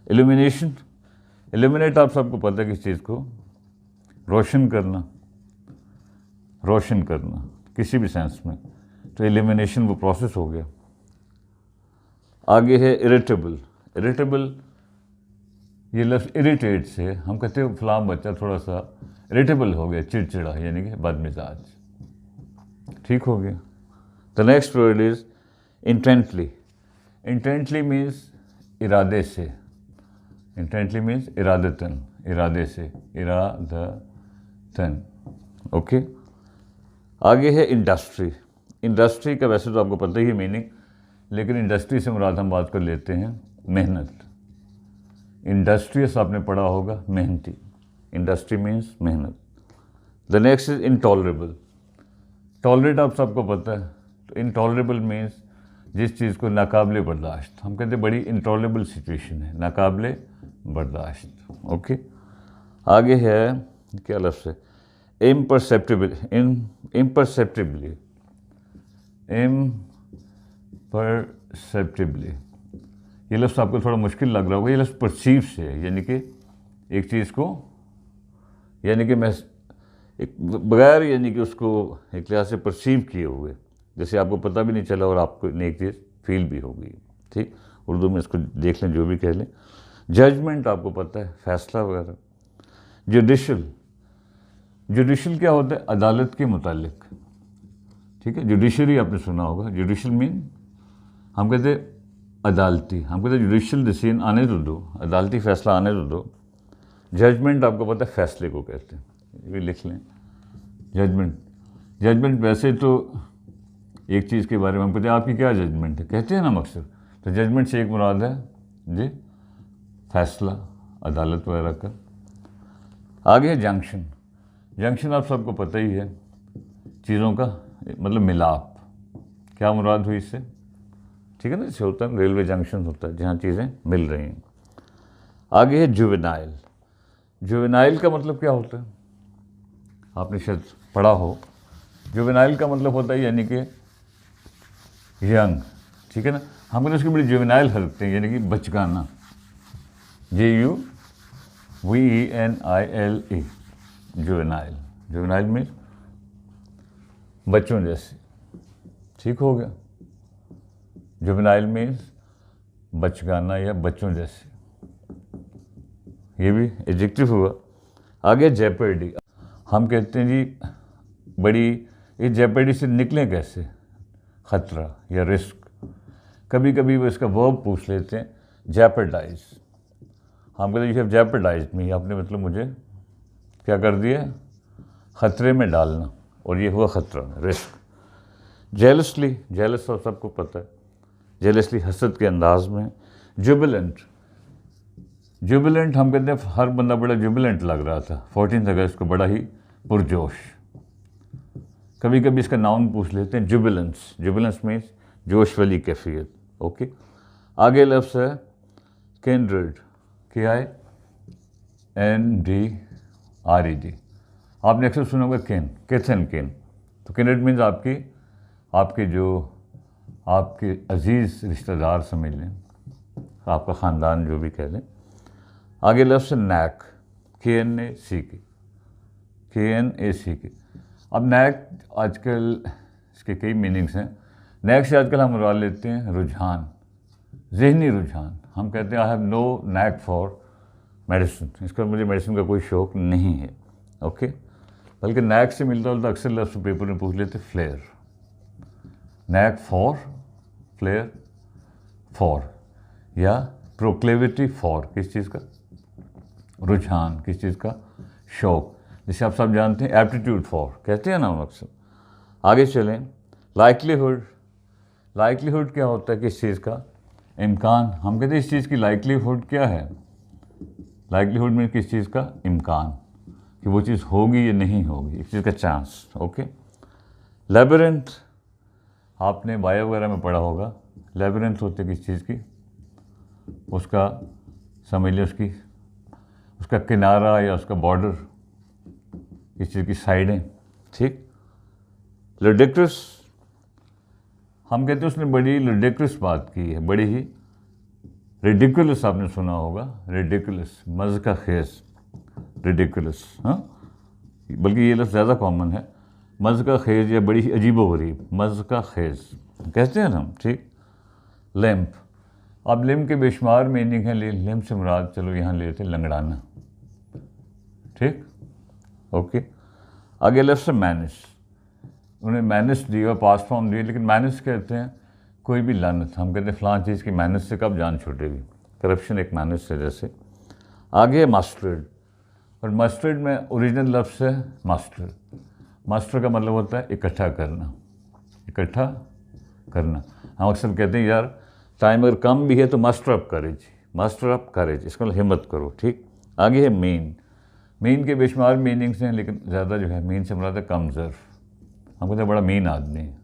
[SPEAKER 1] इल्यूमिनेशन, इल्यूमिनेट आप सबको पता है किस चीज़ को, रोशन करना, रोशन करना किसी भी सेंस में, तो इल्यूमिनेशन वो प्रोसेस हो गया। आगे है इरिटेबल। इरिटेबल ये लफ्ज़ इरिटेट से हम कहते हैं फलां बच्चा थोड़ा सा इरिटेबल हो गया, चिड़चिड़ा, यानी कि बदमिजाज, ठीक हो गया। The next word is intently. Intently means इरादे से, इंटेंटली मीन्स इरादतन, इरादे से, इरादतन। ओके। आगे है इंडस्ट्री। इंडस्ट्री का वैसे तो आपको पता ही है मीनिंग, लेकिन इंडस्ट्री से मुराद हम बात कर लेते हैं मेहनत। इंडस्ट्रियस आपने पढ़ा होगा, मेहनती। इंडस्ट्री मीन्स मेहनत। The next is intolerable. Tolerate आप सबको पता है, तो इनटॉलरेबल मीन्स जिस चीज़ को नाकाबिले बर्दाश्त, हम कहते हैं बड़ी इनटॉलरेबल सिचुएशन है, नाकाबिले बर्दाश्त। ओके। आगे है क्या लफ्ज़ है, इम्परसेप्टिबल, इम्परसेप्टिबली, इम्परसेप्टिबली। ये लफ्ज़ आपको थोड़ा मुश्किल लग रहा होगा, ये लफ्ज़ परसीव से है, यानी कि एक चीज़ को, यानी कि मैं एक बगैर, यानी कि उसको एक लिहाज से परसीव किए हुए, जैसे आपको पता भी नहीं चला और आपको एक चीज़ फील भी हो गई। ठीक, उर्दू में इसको देख लें, जो भी कह लें। जजमेंट आपको पता है, फैसला वगैरह। जुडिशल, जुडिशल क्या होता है, अदालत के मुतालिक। ठीक है, जुडिशरी आपने सुना होगा। जुडिशल मीन हम कहते हैं अदालती, हम कहते हैं जुडिशल डिसीजन आने तो दो, अदालती फैसला आने तो दो। जजमेंट आपको पता है फैसले को कहते हैं, ये भी लिख लें। जजमेंट, जजमेंट वैसे तो एक चीज़ के बारे में हम कहते हैं आपकी क्या जजमेंट है, कहते हैं ना मकसद, तो जजमेंट से एक मुराद है जी फैसला अदालत वगैरह का। आगे है जंक्शन। जंक्शन आप सबको पता ही है, चीज़ों का मतलब मिलाप, क्या मुराद हुई इससे, ठीक है ना, जैसे होता है रेलवे जंक्शन होता है जहाँ चीज़ें मिल रही हैं। आगे है जुवेनाइल। जुवेनाइल का मतलब क्या होता है, आपने शायद पढ़ा हो। जुवेनाइल का मतलब होता है यानी कि यंग, ठीक है ना, हम उसकी बड़ी जुवेनाइल हरकतें, यानी कि बचकाना, JUVENILE, जुवेनाइल। जुवेनाइल में बच्चों जैसे, ठीक हो गया। जुवेनाइल मीन्स बचकाना या बच्चों जैसे, ये भी एडजेक्टिव हुआ। आगे जेपर्डी। हम कहते हैं जी बड़ी, इस जेपर्डी से निकलें कैसे, ख़तरा या रिस्क। कभी कभी वो इसका वर्ब पूछ लेते हैं, जेपर्डाइज। हम कहते हैं यू हैव जेपर्डाइज्ड मी, आपने मतलब मुझे क्या कर दिया, ख़तरे में डालना, और ये हुआ ख़तरा, रिस्क। जेलसली, जेलस और सबको पता है, जेलसली हसद के अंदाज में। जुबिलेंट, जुबिलेंट हम कहते हैं हर बंदा बड़ा जुबिलेंट लग रहा था 14 अगस्त को, बड़ा ही पुरजोश। कभी कभी इसका नाउन पूछ लेते हैं, जुबिलेंस। जुबिलेंस मीन्स जोश वाली कैफियत। ओके। आगे लफ्ज़ है किंड्रेड, KINDRED। आपने अक्सर सुना होगा किन, किथ एंड किन, तो किंड्रेड मीन्स आपके जो आपके अजीज़ रिश्तेदार समझ लें, आपका ख़ानदान जो भी कह लें। आगे लफ्ज़ नैक, KNAC। अब नैक आजकल इसके कई मीनिंग्स हैं। नैक से आजकल हम मुराद लेते हैं रुझान, ज़हनी रुझान। हम कहते हैं I have no knack for medicine, इसका मुझे मेडिसिन का कोई शौक़ नहीं है। ओके। बल्कि नैक से मिलता जुलता अक्सर लफ्ज़ पेपर में पूछ लेते flair, knack for, flair for, या प्रोक्लेविटी फॉर, किस चीज़ का, रुझान, किस चीज़ का, शौक़, जिसे आप सब जानते हैं एप्टीट्यूड फॉर कहते हैं ना अक्सर। आगे चलें, लाइकलीहुड। लाइकलीहुड क्या होता है, किस चीज़ का, इम्कान। हम कहते हैं इस चीज़ की लाइकलीहुड क्या है, लाइकलीहुड में किस चीज़ का, इम्कान। कि वो चीज़ होगी या नहीं होगी, एक चीज़ का चांस। ओके, लैबिरिंथ आपने बायो वगैरह में पढ़ा होगा। लैबिरिंथ होते किस चीज़ की, उसका समझ लीजिए उसका किनारा या उसका बॉर्डर, इस चीज़ की साइडें, ठीक। लुडिक्रस, हम कहते हैं उसने बड़ी लुडिक्रस बात की है, बड़ी ही रिडिकुलस, आपने सुना होगा रिडिकुलस, मज़ का खेस, रिडिकुलस, हाँ, बल्कि ये लफ्ज़ ज़्यादा कॉमन है, मज़ का खेज या बड़ी ही अजीबोगरीब, मज़ का खेज कहते हैं ना हम, ठीक। लैम्प, अब लैम्प के बेशुमार मीनिंग है, लैम्प से मुराद चलो यहाँ लेते लंगड़ाना, ठीक। ओके, आगे लफ्ज़ है मैनिस, उन्हें मैनिस दिया, पास फॉर्म दिए, लेकिन मैनिस कहते हैं कोई भी लानत, हम कहते हैं फ़लाँ चीज़ की मैनिस से कब जान छूटेगी, करप्शन एक मैनिस से जैसे। आगे मास्टर्ड, और मस्टर्ड में ओरिजिनल लफ्ज़ है मास्टर, मास्टर का मतलब होता है इकट्ठा करना, इकट्ठा करना। हम अक्सर कहते हैं यार टाइम अगर कम भी है तो मास्टर अप करेज, मास्टर अप करेज, इसका मतलब हिम्मत करो, ठीक। आगे है मीन, मीन के बेशुमार मीनिंग्स हैं, लेकिन ज़्यादा जो है मीन से मुराद है कमज़ोर, हम कहते हैं बड़ा मीन आदमी है,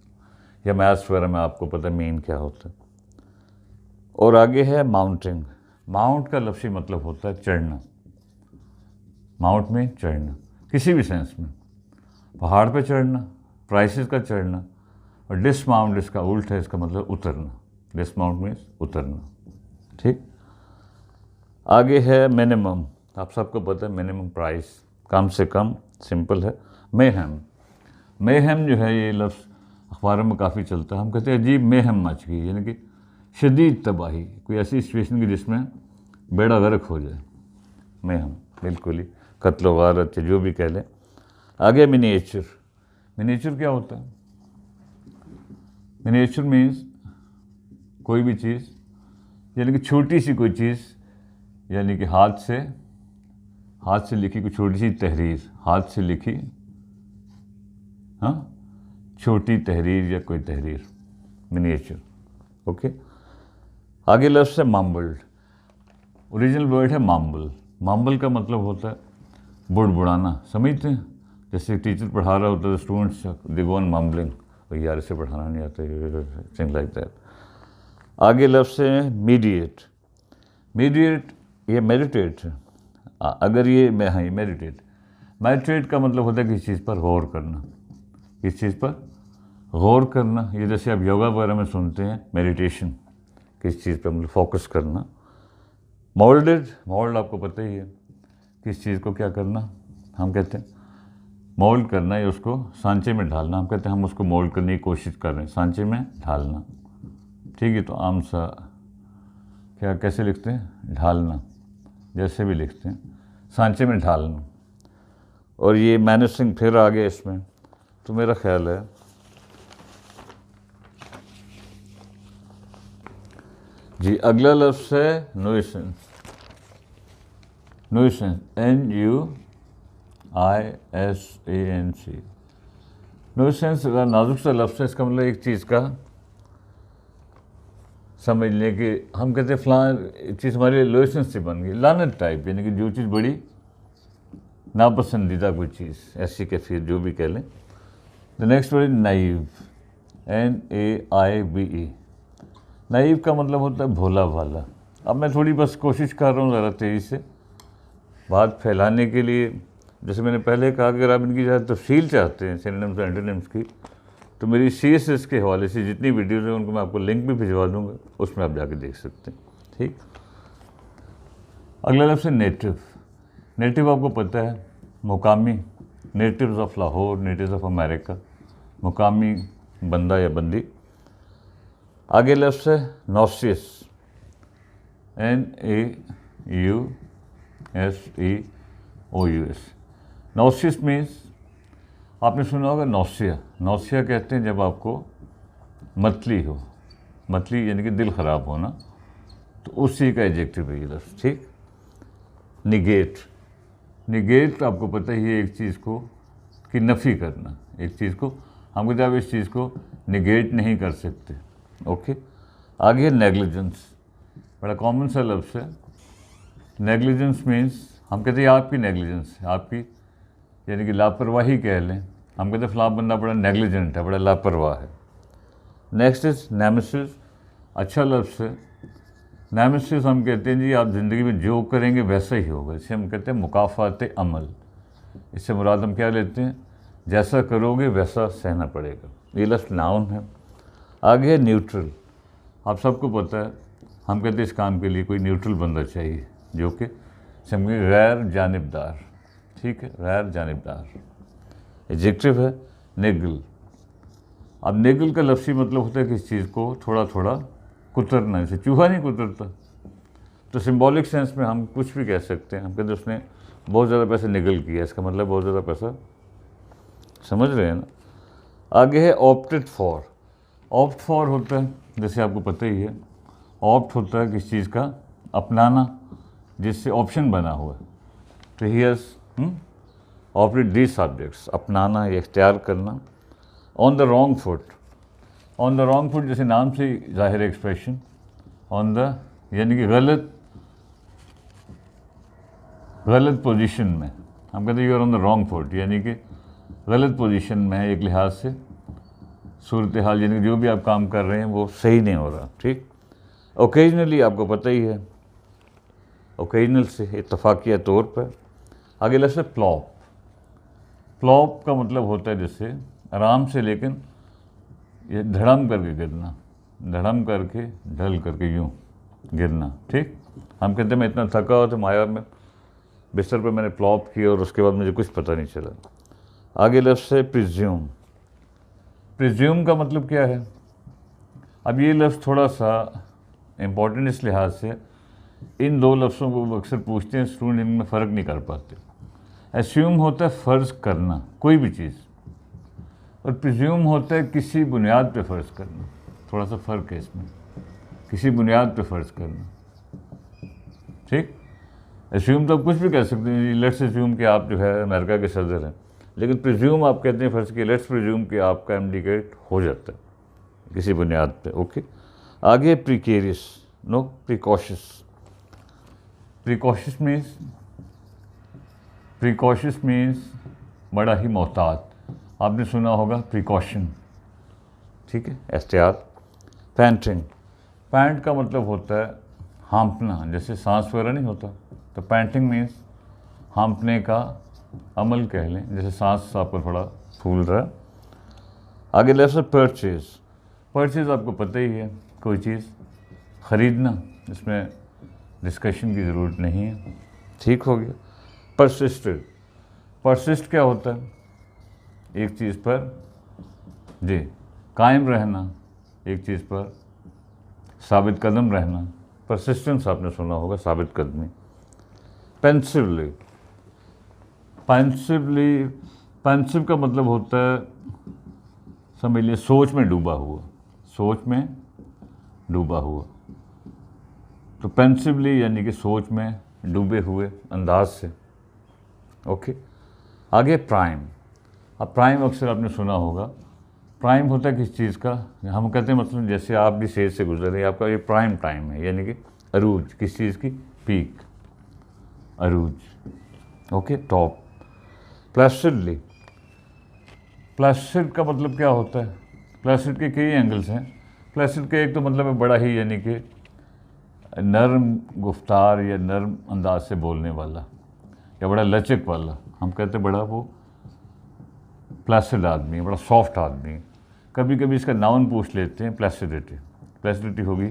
[SPEAKER 1] या मैथ्स वगैरह में आपको पता है मीन क्या होता है। और आगे है माउंटिंग, माउंट का लफ्ज़ी मतलब होता है चढ़ना, माउंट में चढ़ना किसी भी सेंस में, पहाड़ पे चढ़ना, प्राइसेस का चढ़ना। और डिसमाउंट इसका उल्ट है, इसका मतलब उतरना, डिसमाउंट मीन्स उतरना, ठीक। आगे है मिनिमम, आप सबको पता है मिनिमम प्राइस, कम से कम, सिंपल है। मेहम, मेहम जो है ये लफ्ज़ अखबारों में काफ़ी चलता है, हम कहते हैं अजीब मेहम मच गई, यानी कि शदीद तबाही, कोई ऐसी सिचुएशन की जिसमें बेड़ा गर्क हो जाए, मेहम, बिल्कुल ही कत्ल वारत जो भी कह लें। आगे मिनिएचर, मिनिएचर क्या होता है, मिनिएचर मीन्स कोई भी चीज़, यानी कि छोटी सी कोई चीज़, यानी कि हाथ से लिखी कोई छोटी सी तहरीर, हाथ से लिखी, हाँ, छोटी तहरीर या कोई तहरीर, मिनिएचर। ओके, आगे लफ्ज़ है माम्बल्ड, ओरिजिनल वर्ड है माम्बल, माम्बल का मतलब होता है बुड़बुड़ाना, समझते हैं, जैसे टीचर पढ़ा रहा होता है students they go on mumbling, यार इसे पढ़ाना नहीं आता, थिंग लाइक दैट। आगे लफ्ज़ है मीडिएट, मीडिएट ये मेडिटेट है, अगर ये मैं, हाँ, ये मेडिटेट, मेडिटेट का मतलब होता है किसी चीज़ पर गौर करना, किस चीज़ पर गौर करना, ये जैसे आप योगा वगैरह में सुनते हैं मेडिटेशन, किस चीज़ पर मतलब फोकस करना। मोल्डेड, मोल्ड आपको पता ही है, किस चीज़ को क्या करना, हम कहते हैं मोल्ड करना या उसको सांचे में ढालना, हम कहते हैं हम उसको मोल्ड करने की कोशिश कर रहे हैं, सांचे में ढालना, ठीक है। तो आम सा क्या कैसे लिखते हैं, ढालना, जैसे भी लिखते हैं, सांचे में ढालना। और ये मैनेसिंग फिर आ गया इसमें, तो मेरा ख्याल है जी अगला लफ्ज़ है नुइसेंस, नुइसेंस, NUISANC, नुइसेंस नाजुक सा लफ्ज़ है, इसका मतलब एक चीज़ का समझ लें कि हम कहते हैं फ़लाँ चीज़ हमारे लिए नुइसेंस से बन गई, लानत टाइप, यानी कि जो चीज़ बड़ी नापसंदीदा कोई चीज़, ऐसी कैफियत जो भी कह लें। The next word is naive, NAIVE, naive का मतलब होता है भोला भाला। अब मैं थोड़ी बस कोशिश कर रहा हूँ ज़रा तेज़ी से बात फैलाने के लिए, जैसे मैंने पहले कहा कि अगर आप इनकी ज़्यादा तफसील चाहते हैं सिनोनिम्स और एंटोनिम्स की, तो मेरी CSS के हवाले से जितनी वीडियोज़ हैं उनको मैं आपको लिंक भी भिजवा दूँगा, उसमें आप जाके देख सकते हैं, ठीक। अगला लफ्ज़ है नेटिव, नेटिव आपको पता है मुकामी, natives of Lahore, natives of America, मुकामी बंदा या बंदी। आगे लफ्ज़ है नॉसियस, NAUSEOUS, नॉसियस मीन्स आपने सुना होगा नौसिया, नौसिया कहते हैं जब आपको मतली हो, मतली यानी कि दिल ख़राब होना, तो उसी का एडजेक्टिव है ये लफ्ज़, ठीक। निगेट, निगेट आपको पता ही है एक चीज़ को कि नफ़ी करना, एक चीज़ को हम कहते हैं आप इस चीज़ को निगेट नहीं कर सकते, ओके। आगे नेग्लिजेंस, बड़ा कॉमन सा लफ्ज़ है, नेग्लिजेंस मीन्स हम कहते हैं आपकी नेग्लिजेंस, आपकी यानी कि लापरवाही कह लें। हम कहते हैं फलां बंदा बड़ा नेग्लिजेंट है, बड़ा लापरवाह है। नेक्स्ट इज नेमेसिस, अच्छा लफ्ज़ है। नेमेसिस हम कहते हैं जी आप ज़िंदगी में जो करेंगे वैसा ही होगा, इसे हम कहते हैं मुकाफ़ात अमल। इससे मुराद हम क्या लेते हैं, जैसा करोगे वैसा सहना पड़ेगा। ये लफ्ज़ नाउन है। आगे है न्यूट्रल। आप सबको पता है, हम कहते हैं इस काम के लिए कोई न्यूट्रल बंदा चाहिए जो कि समझे गैर जानिबदार, ठीक है, गैर जानिबदार। एडजेक्टिव है नेगल। अब नेगल का लफ्ज़ी मतलब होता है किसी चीज़ को थोड़ा थोड़ा कुतरना, जैसे चूहा नहीं कुतरता। तो सिंबॉलिक सेंस में हम कुछ भी कह सकते हैं। हम कहते हैं उसने बहुत ज़्यादा पैसे निगल किया, इसका मतलब बहुत ज़्यादा पैसा, समझ रहे हैं ना। आगे है ऑप्टेड फॉर। ऑप्ट फॉर होता है, जैसे आपको पता ही है, ऑप्ट होता है किसी चीज़ का अपनाना जिससे ऑप्शन बना हुआ है। तो he has opted these subjects, अपनाना या इख्तियार करना। On the wrong foot, on the wrong foot जैसे नाम से ज़ाहिर एक्सप्रेशन, ऑन द यानी कि गलत पोजीशन में। हम कहते हैं you are on the wrong foot, यानी कि गलत पोजीशन में है एक लिहाज से, सूरत हाल यानी जो भी आप काम कर रहे हैं वो सही नहीं हो रहा, ठीक। ओकेजनली आपको पता ही है, ओकेजनल से इत्तफाकिया तौर पर। आगे लफ्ज़ है प्लॉप। प्लॉप का मतलब होता है जैसे आराम से, लेकिन ये धड़म करके गिरना, धड़म करके ढल करके यूँ गिरना, ठीक। हम कहते हैं मैं इतना थका हुआ तो माया में बिस्तर पर मैंने प्लॉप किया और उसके बाद मुझे कुछ पता नहीं चला। आगे लफ्ज़ है प्रिज्यूम। प्रिज्यूम का मतलब क्या है, अब ये लफ्ज़ थोड़ा सा इम्पॉर्टेंट इस लिहाज से, इन दो लफ्ज़ों को अक्सर पूछते हैं स्टूडेंट, इनमें फ़र्क नहीं कर पाते। एस्यूम होता है फ़र्ज़ करना कोई भी चीज़, और प्रिज्यूम होता है किसी बुनियाद पे फ़र्ज़ करना। थोड़ा सा फ़र्क है इसमें, किसी बुनियाद पे फ़र्ज़ करना, ठीक। एस्यूम तो आप कुछ भी कह सकते हैं, लेट्स एस्यूम कि आप जो है अमेरिका के सदर हैं, लेकिन प्रिज्यूम आप कहते हैं फ़र्ज़ कि लेट्स प्रिज्यूम कि आपका एमडीकेट हो जाता है किसी बुनियाद पे, ओके। आगे precarious, no precautious. Precautious means बड़ा ही मोहतात। आपने सुना होगा प्रिकॉशन, ठीक है, एहतियात। पैंटिंग, पैंट का मतलब होता है हाँपना, जैसे सांस वगैरह नहीं होता, तो पैंटिंग मीन्स हाँपने का अमल कह लें, जैसे सांस आपको थोड़ा फूल रहा है। आगे लफ्ज़ है परचेज। परचेज आपको पता ही है, कोई चीज़ ख़रीदना, इसमें डिस्कशन की ज़रूरत नहीं है, ठीक हो गया। परसिस्टेड, परसिस्ट क्या होता है, एक चीज़ पर जी कायम रहना, एक चीज़ पर साबित कदम रहना। परसिस्टेंस आपने सुना होगा, साबित कदमी। पेंसिवली, पेंसिव का मतलब होता है समझ लीजिए सोच में डूबा हुआ, सोच में डूबा हुआ। तो पेंसिवली यानी कि सोच में डूबे हुए अंदाज से, ओके। आगे प्राइम। अब प्राइम अक्सर आपने सुना होगा, प्राइम होता है किसी चीज़ का, हम कहते हैं मतलब जैसे आप भी स्टेज से गुजर रहे हैं, आपका ये प्राइम टाइम है, यानी कि अरूज, किस चीज़ की, पीक, अरूज, ओके, टॉप। प्लैसिडली, प्लैसिड का मतलब क्या होता है, प्लैसिड के कई एंगल्स हैं। प्लैसिड का एक तो मतलब है बड़ा ही यानी कि नरम गुफ्तार या नरम अंदाज से बोलने वाला, या बड़ा लचक वाला, हम कहते हैं बड़ा वो प्लैसिड आदमी, बड़ा सॉफ्ट आदमी। कभी कभी इसका नाउन पूछ लेते हैं, प्लैसिडिटी। प्लैसिडिटी होगी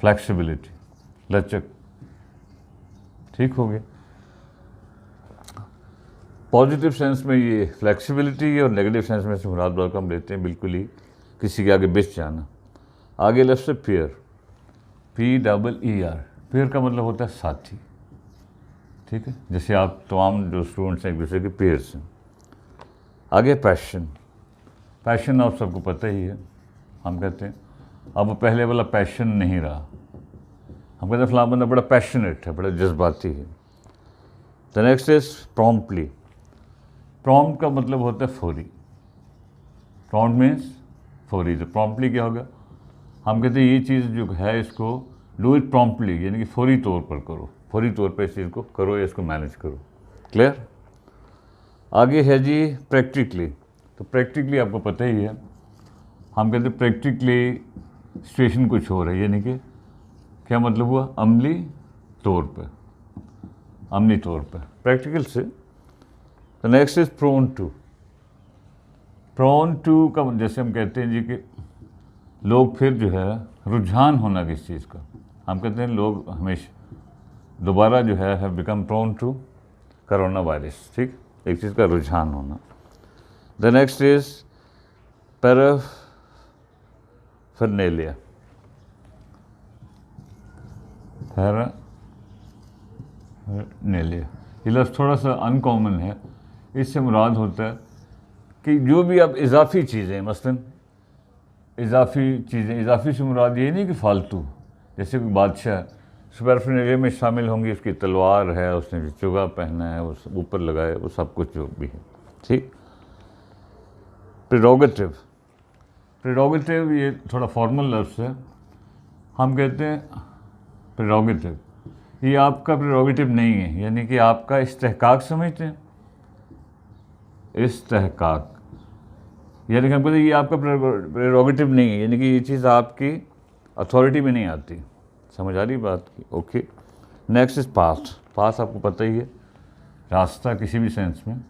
[SPEAKER 1] फ्लैक्सिबिलिटी, लचक, ठीक हो गया। पॉजिटिव सेंस में ये फ्लैक्सिबिलिटी और नेगेटिव सेंस में से मुराद बार हम लेते हैं बिल्कुल ही किसी के आगे बिछ जाना। आगे लफ्ज़ से पेयर, PEER। पेयर का मतलब होता है साथी, ठीक है, जैसे आप तमाम जो स्टूडेंट्स हैं एक दूसरे के पेयर्स हैं। आगे पैशन। पैशन आप सबको पता ही है, हम कहते हैं अब वो पहले वाला पैशन नहीं रहा, हम कहते हैं फलां बंदा बड़ा पैशनेट है, बड़ा जज्बाती है। The next is promptly. Prompt का मतलब होता है फौरी, प्रॉम्प्ट मीन्स फौरी। तो प्रॉम्प्टली क्या होगा, हम कहते हैं ये चीज़ जो है इसको डू इट प्रॉम्प्टली, यानी कि फौरी तौर पर करो, फौरी तौर पर इस चीज़ को करो या इसको मैनेज करो, क्लियर। आगे है जी प्रैक्टिकली। तो प्रैक्टिकली आपको पता ही है, हम कहते हैं प्रैक्टिकली सिचुएशन कुछ हो रही है, यानी कि क्या मतलब हुआ, अमली तौर पर, अमली तौर पर प्रैक्टिकल से। तो next is prone to. Prone to का जैसे हम कहते हैं जी कि लोग फिर जो है रुझान होना किस चीज़ का, हम कहते हैं लोग हमेशा दोबारा जो है have become prone to corona virus, ठीक, एक चीज़ का रुझान होना। The next is paraphernalia. Paraphernalia ये लफ्ज़ थोड़ा सा अनकॉमन है। इससे मुराद होता है कि जो भी आप इजाफी चीज़ें, मसलन इजाफी चीज़ें, इजाफी से मुराद ये नहीं कि फालतू, जैसे कोई बादशाह पैराफर्नेलिया में शामिल होंगी, उसकी तलवार है, उसने जो चुगा पहना है, वो ऊपर लगाए, वो सब कुछ जो भी है, ठीक। प्रेरोगेटिव। प्रेरोगेटिव ये थोड़ा फॉर्मल लफ्ज़ है। हम कहते हैं प्रेरोगेटिव, ये आपका प्रेरोगेटिव नहीं है, यानी कि आपका इस्तेहकाक समझते हैं, इस्तेहकाक, यानी कि हम कहते हैं ये आपका प्रेरोगेटिव नहीं है, यानी कि ये चीज़ आपकी अथॉरिटी में नहीं आती। समझ आ रही बात की? Okay. Next is past. Past आपको पता ही है, रास्ता किसी भी सेंस में,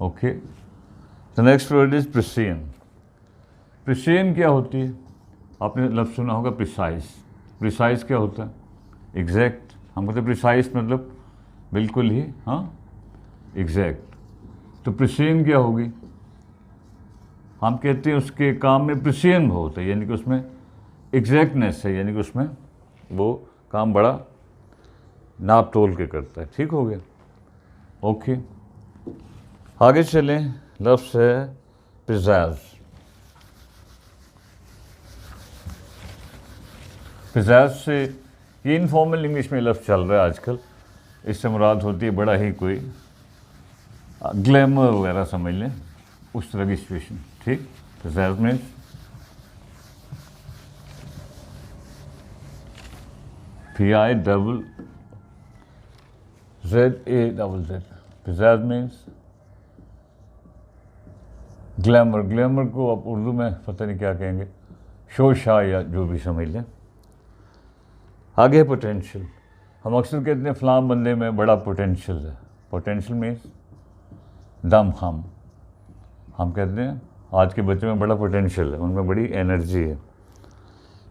[SPEAKER 1] okay. The next word is pristine. Pristine क्या होती है, आपने लफ्ज़ सुना होगा प्रिसाइज। प्रिसाइज क्या होता है, एग्जैक्ट। हम कहते हैं प्रिसाइज मतलब बिल्कुल ही, हाँ, एग्जैक्ट। तो प्रिसीन क्या होगी, हम कहते हैं उसके काम में प्रिसीन होता है, यानी कि उसमें एग्जैक्टनेस है, यानी कि उसमें वो काम बड़ा नाप तोल के करता है, ठीक हो गया, ओके। आगे चलें, लफ्ज़ है पिज़ाज़। पिज़ाज़ से ये इनफॉर्मल इंग्लिश में लफ्ज़ चल रहा है आजकल, इससे मुराद होती है बड़ा ही कोई ग्लैमर वगैरह समझ लें, उस तरह की सिचुएशन, ठीक। पिज़ाज़ में PIZZAZZ। Pizzazz means glamour. Glamour को आप उर्दू में पता नहीं क्या कहेंगे, शोशा या जो भी समझ लें। आगे पोटेंशियल। हम अक्सर कहते हैं फ़लाँ बंदे में बड़ा पोटेंशियल है। पोटेंशियल मीन्स दम खम। हम कहते हैं आज के बच्चों में बड़ा पोटेंशियल है, उनमें बड़ी एनर्जी है।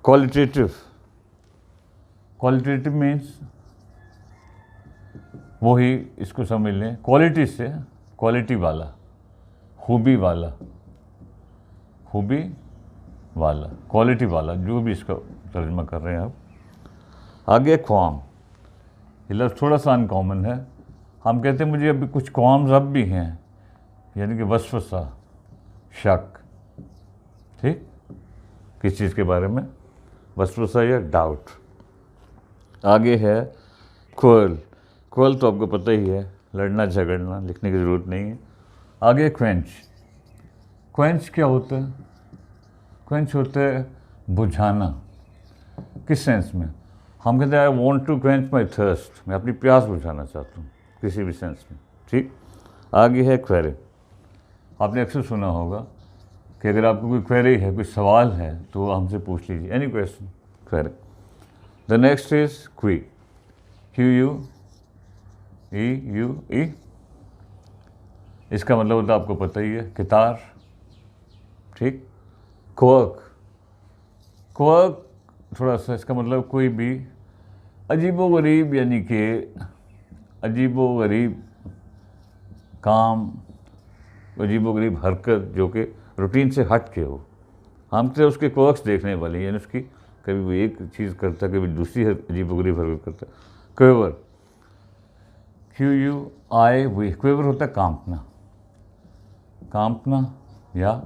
[SPEAKER 1] क्वालिटेटिव। क्वालिटेटिव मीन्स वही, इसको समझ लें क्वालिटी से क्वालिटी वाला, खूबी वाला, खूबी वाला, क्वालिटी वाला, जो भी इसका तर्जुमा कर रहे हैं आप। आगे ख्वाम। ये लफ्ज़ थोड़ा सा अनकॉमन है। हम कहते हैं मुझे अभी कुछ ख्वाम्स अब भी हैं, यानी कि वसवसा, शक, ठीक, किस चीज़ के बारे में, वसवसा या डाउट। आगे है क्वेल। क्वेल तो आपको पता ही है, लड़ना झगड़ना, लिखने की ज़रूरत नहीं है। आगे क्वेंच। क्वेंच क्या होता है, क्वेंच होता है बुझाना। किस सेंस में, हम कहते हैं I want to quench my thirst, मैं अपनी प्यास बुझाना चाहता हूँ, किसी भी सेंस में, ठीक। आगे है क्वेरी। आपने अक्सर सुना होगा कि अगर आपको कोई क्वेरी है, कोई सवाल है, तो हमसे पूछ लीजिए, any question, query. The next is क्वी। QUEE। इसका मतलब होता है आपको पता ही है, कितार, ठीक। क्वर्क। क्वर्क थोड़ा सा इसका मतलब कोई भी अजीबोगरीब, यानी कि अजीबोगरीब काम, अजीबोगरीब हरकत जो कि रूटीन से हट के हो। हम तो उसके क्वर्क्स देखने वाले, यानी उसकी कभी वो एक चीज़ करता, कभी दूसरी अजीबोगरीब हरकत करता। क्वेवर। QUIV। क्वेवर होता है कांपना, कांपना, या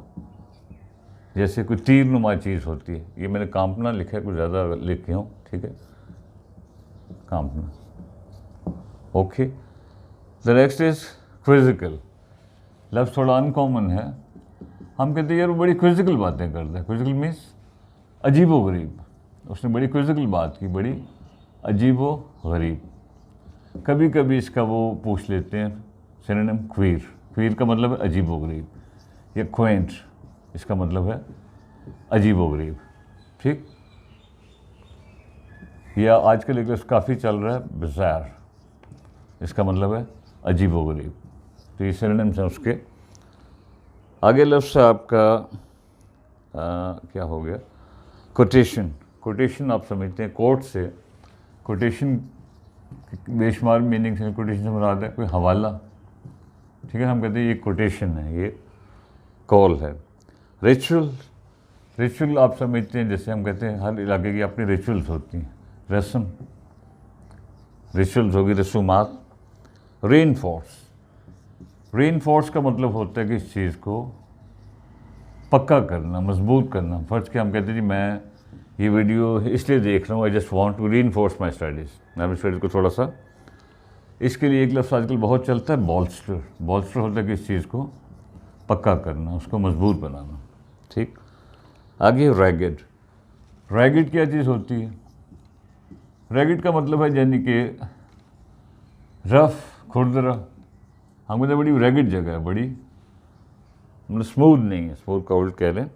[SPEAKER 1] जैसे कोई तीर नुमा चीज़ होती है, ये मैंने कांपना लिखा है, कुछ ज़्यादा लिखे हूँ, ठीक है, कांपना, okay. The next is quizzical. लफ्ज़ थोड़ा अनकॉमन है। हम कहते हैं यार वो बड़ी क्विजिकल बातें करता है। क्विजिकल मीन्स अजीबो गरीब, उसने बड़ी क्विजिकल बात की, बड़ी अजीबो गरीब। कभी कभी इसका वो पूछ लेते हैं सिनोनिम क्वीर, क्वीर का मतलब है अजीबोगरीब, या क्वेंट इसका मतलब है अजीबोगरीब, ठीक। या आजकल एक लफ्ज़ काफ़ी चल रहा है बिज़ार, इसका मतलब है अजीबोगरीब। तो ये सिनोनिम्स हैं उसके। आगे लफ्ज़ आपका क्या हो गया, कोटेशन। कोटेशन आप समझते हैं कोर्ट से, कोटेशन बेशुमार मीनिंग से, कोटेशन से मुराद है कोई हवाला, ठीक है, हम कहते हैं ये कोटेशन है, ये कॉल है। रिचुअल, रिचुअल आप समझते हैं जैसे हम कहते हैं हर इलाके की अपनी रिचुअल्स होती हैं, रस्म, रिचुअल्स होगी, रसूमात। रीइंफोर्स, रीइंफोर्स का मतलब होता है कि इस चीज़ को पक्का करना, मजबूत करना। फ़र्ज़ के हम कहते हैं जी मैं ये वीडियो इसलिए देख रहा हूँ, I just want to reinforce my studies, मैं अपनी स्टडीज़ को थोड़ा सा, इसके लिए एक लफ्ज़ आजकल बहुत चलता है बॉल्स्टर। बॉल्स्टर होता है कि इस चीज़ को पक्का करना, उसको मजबूत बनाना, ठीक। आगे रैगिड, रैगिड क्या चीज़ होती है? रैगिड का मतलब है यानी कि रफ़, खुरदरा। हम कहते हैं बड़ी रैगिड जगह है, बड़ी मतलब स्मूथ नहीं है, स्मूथ का उल्ट कह रहे हैं।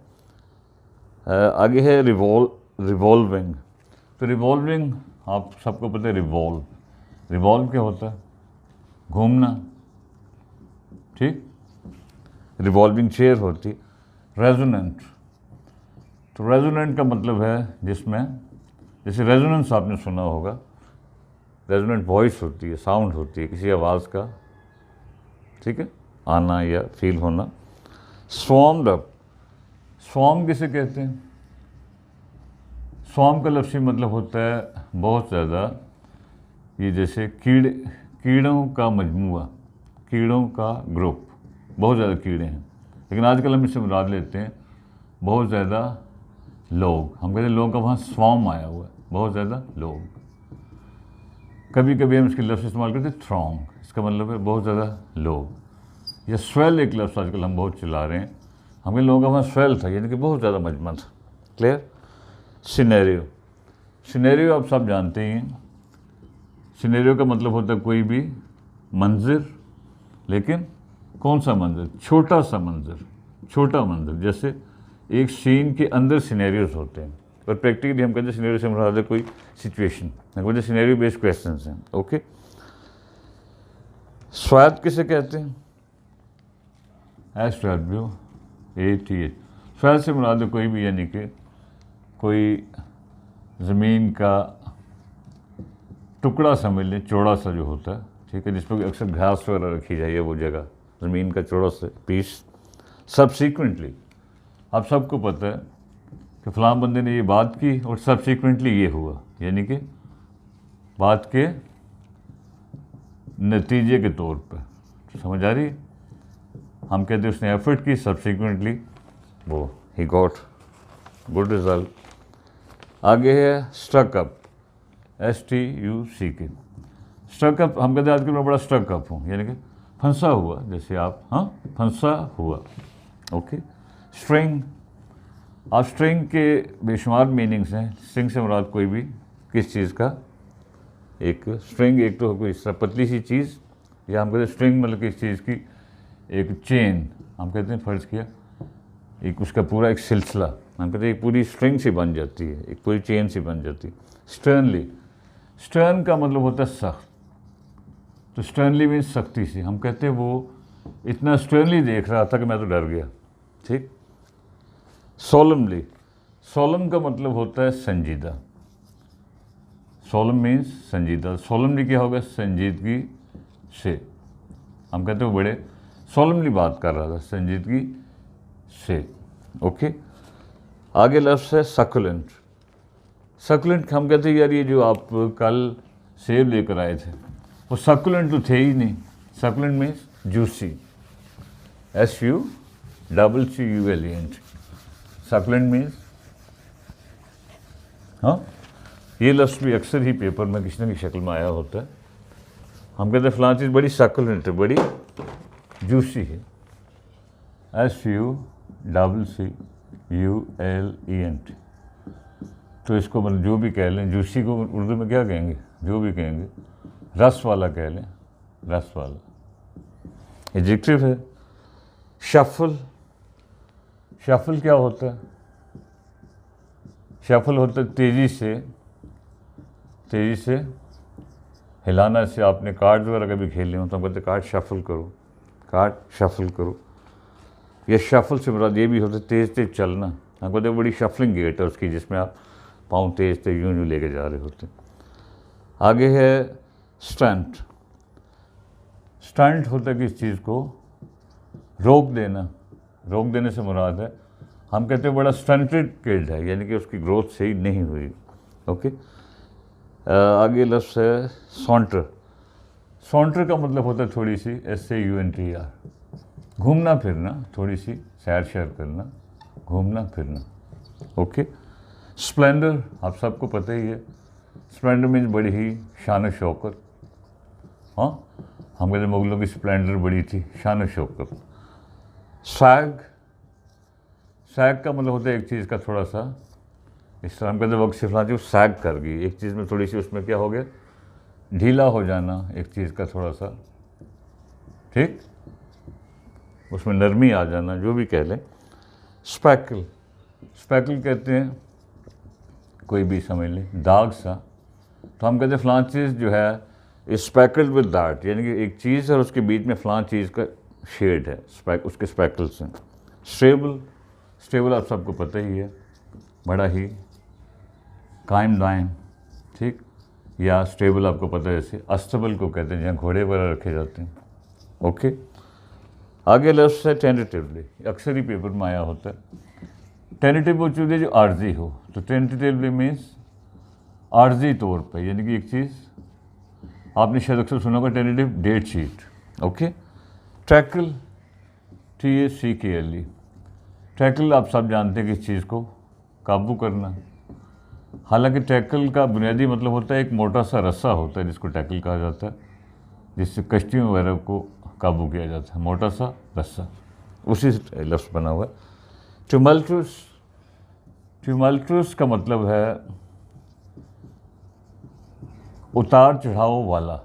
[SPEAKER 1] आगे है रिवॉल्विंग। तो रिवॉल्विंग आप सबको पता है, रिवॉल्व, रिवॉल्व क्या होता है? घूमना, ठीक। रिवॉल्विंग चेयर होती। रेजोनेंट, तो रेजोनेंट का मतलब है जिसमें, जैसे रेजोनेंस आपने सुना होगा, रेजोनेंट वॉइस होती है, साउंड होती है किसी आवाज़ का, ठीक है, आना या फील होना। स्वॉर्म्ड अप, स्वॉर्म किसे कहते हैं? स्वॉर्म का लफ्ज़ी मतलब होता है बहुत ज़्यादा, ये जैसे कीड़ों का मजमूआ, कीड़ों का ग्रुप, बहुत ज़्यादा कीड़े हैं। लेकिन आजकल हम इससे मुराद लेते हैं बहुत ज़्यादा लोग। हम कहते हैं लोगों का वहाँ स्वॉर्म आया हुआ है, बहुत ज़्यादा लोग। कभी कभी हम इसके लफ्ज़ इस्तेमाल करते हैं थ्रॉन्ग, इसका मतलब है बहुत ज़्यादा लोग। या स्वेल एक लफ्ज़ आजकल हम बहुत चला रहे हैं, हमें लोगों का वहाँ स्वेल था, यानी कि बहुत ज़्यादा मजमा था। क्लियर? सिनेरियो, सिनेरियो आप सब जानते ही हैं। सिनेरियो का मतलब होता है कोई भी मंजिर, लेकिन कौन सा मंजिर? छोटा सा मंजिर, छोटा मंजिर। जैसे एक सीन के अंदर सिनेरियोज होते हैं, पर प्रैक्टिकली हम कहते हैं सिनेरियो से मुराद है कोई सिचुएशन, हम कहते हैं सिनेरियो बेस्ड क्वेश्चंस हैं। ओके। स्वाद किसे कहते हैं? SWAT, स्वाद से मुराद है कोई भी, यानी कि कोई ज़मीन का टुकड़ा समझ लें, चौड़ा सा जो होता है, ठीक है, जिस पर अक्सर घास वगैरह रखी जाए, वो जगह ज़मीन का चौड़ा सा पीस। सबसीक्वेंटली, आप सबको पता है कि फ़लाँ बंदे ने ये बात की और सबसीक्वेंटली ये हुआ, यानी कि बात के नतीजे के तौर पर। समझ आ रही है? हम कहते हैं उसने एफर्ट की, सबसीक्वेंटली वो ही गॉट गुड रिजल्ट। आगे है struck up, STUCK। Struck up, हम कहते हैं आजकल मैं बड़ा स्ट्रक अप हूँ, यानी कि फंसा हुआ, जैसे आप, हाँ, फंसा हुआ। ओके। स्ट्रिंग, आप स्ट्रिंग के बेशुमार मीनिंग्स हैं। स्ट्रिंग से मुराद कोई भी किस चीज़ का, एक स्ट्रिंग, एक तो कोई इस तरह पतली सी चीज़, या हम कहते हैं स्ट्रिंग मतलब किस चीज़ की एक चेन, हम कहते हैं फ़र्ज़ किया एक उसका पूरा एक सिलसिला, हम कहते हैं एक पूरी स्ट्रिंग सी बन जाती है, एक पूरी चेन सी बन जाती है। स्टर्नली, स्टर्न का मतलब होता है सख्त, तो स्टर्नली मीन्स सख्ती से। हम कहते हैं वो इतना स्टर्नली देख रहा था कि मैं तो डर गया, ठीक। सोलमली, सोलम का मतलब होता है संजीदा, सोलम मीन्स संजीदा। सोलमली क्या होगा? संजीदगी से। हम कहते हैं वो बड़े सोलमली बात कर रहा था, संजीदगी से। ओके। आगे लफ्ज़ है सक्युलेंट। सक्युलेंट हम कहते हैं यार ये जो आप कल सेब लेकर आए थे वो सक्युलेंट तो थे ही नहीं। सक्युलेंट मीन्स जूसी, SUCCULENT। सक्युलेंट मीन्स, हाँ, ये लफ्ज़ भी अक्सर ही पेपर में किसी न किसी शक्ल में आया होता है। हम कहते हैं फ़लाँ चीज़ बड़ी सक्युलेंट है, बड़ी जूसी है, SUCCULENT। तो इसको मतलब जो भी कह लें, जूसी को उर्दू में क्या कहेंगे? जो भी कहेंगे, रस वाला कह लें, रस वाला। एडजेक्टिव है। शफल, शफल क्या होता है? शफल होता है तेज़ी से हिलाना। से आपने कार्ड वगैरह कभी खेले हो तो हम कहते हैं कार्ड शफल करो, कार्ड शफल करो। या शफल से मुराद ये भी होता है तेज़ तेज़ चलना। हम कहते हैं बड़ी शफलिंग गेट है उसकी, जिसमें आप पाँव तेज़ तेज़ यूँ यूँ लेके जा रहे होते हैं। आगे है स्टंट। स्टंट होता है किस चीज़ को रोक देना। रोक देने से मुराद है हम कहते हैं बड़ा स्टंटेड किड है, यानी कि उसकी ग्रोथ सही नहीं हुई। ओके। आगे लफ्ज़ है सॉन्टर। सॉन्टर का मतलब होता है थोड़ी सी SAUNTR, घूमना फिरना, थोड़ी सी सैर शैर करना, घूमना फिरना। ओके। स्प्लेंडर आप सबको पता ही है। स्प्लेंडर मीन्स बड़ी ही शान शौकत। हाँ, हम कहते मुगलों की स्प्लेंडर बड़ी थी, शान शौकत। सैग, सैग का मतलब होता है एक चीज़ का थोड़ा सा इस तरह हम कहते वक्त से फलां चीज़ सैग कर गई, एक चीज़ में थोड़ी सी उसमें क्या हो गया, ढीला हो जाना एक चीज़ का थोड़ा सा, ठीक, उसमें नरमी आ जाना, जो भी कह लें। स्पैकल, स्पैकल कहते हैं कोई भी समझ लें दाग सा। तो हम कहते हैं फलां चीज़ जो है स्पैकल्ड विद दैट, यानी कि एक चीज़ है और उसके बीच में फलां चीज़ का शेड है, उसके स्पैकल्स हैं। स्टेबल, स्टेबल आप सबको पता ही है, बड़ा ही कायम दायम, ठीक। या स्टेबल आपको पता है जैसे अस्तबल को कहते हैं जहाँ घोड़े वगैरह रखे जाते हैं। ओके। आगे लफ्ज़ है टेंटेटिवली, अक्सर ही पेपर में आया होता है। टेंटेटिव वो चीज़ है जो आर्जी हो, तो टेंटेटिवली मीन्स आर्जी तौर पे, यानी कि एक चीज़ आपने शायद अक्सर सुना होगा tentative date sheet. Okay. Tackle, TACKLE, tackle आप सब जानते हैं कि इस चीज़ को काबू करना। हालांकि टैकल का बुनियादी मतलब होता है एक मोटा सा रस्सा होता है जिसको टैकल कहा जाता है, जिससे कश्तियों वगैरह को काबू किया जाता है, मोटा सा रस्सा, उसी से लफ्ज़ बना हुआ है। ट्यूमल्टस, ट्यूमल्टस का मतलब है उतार चढ़ाव वाला,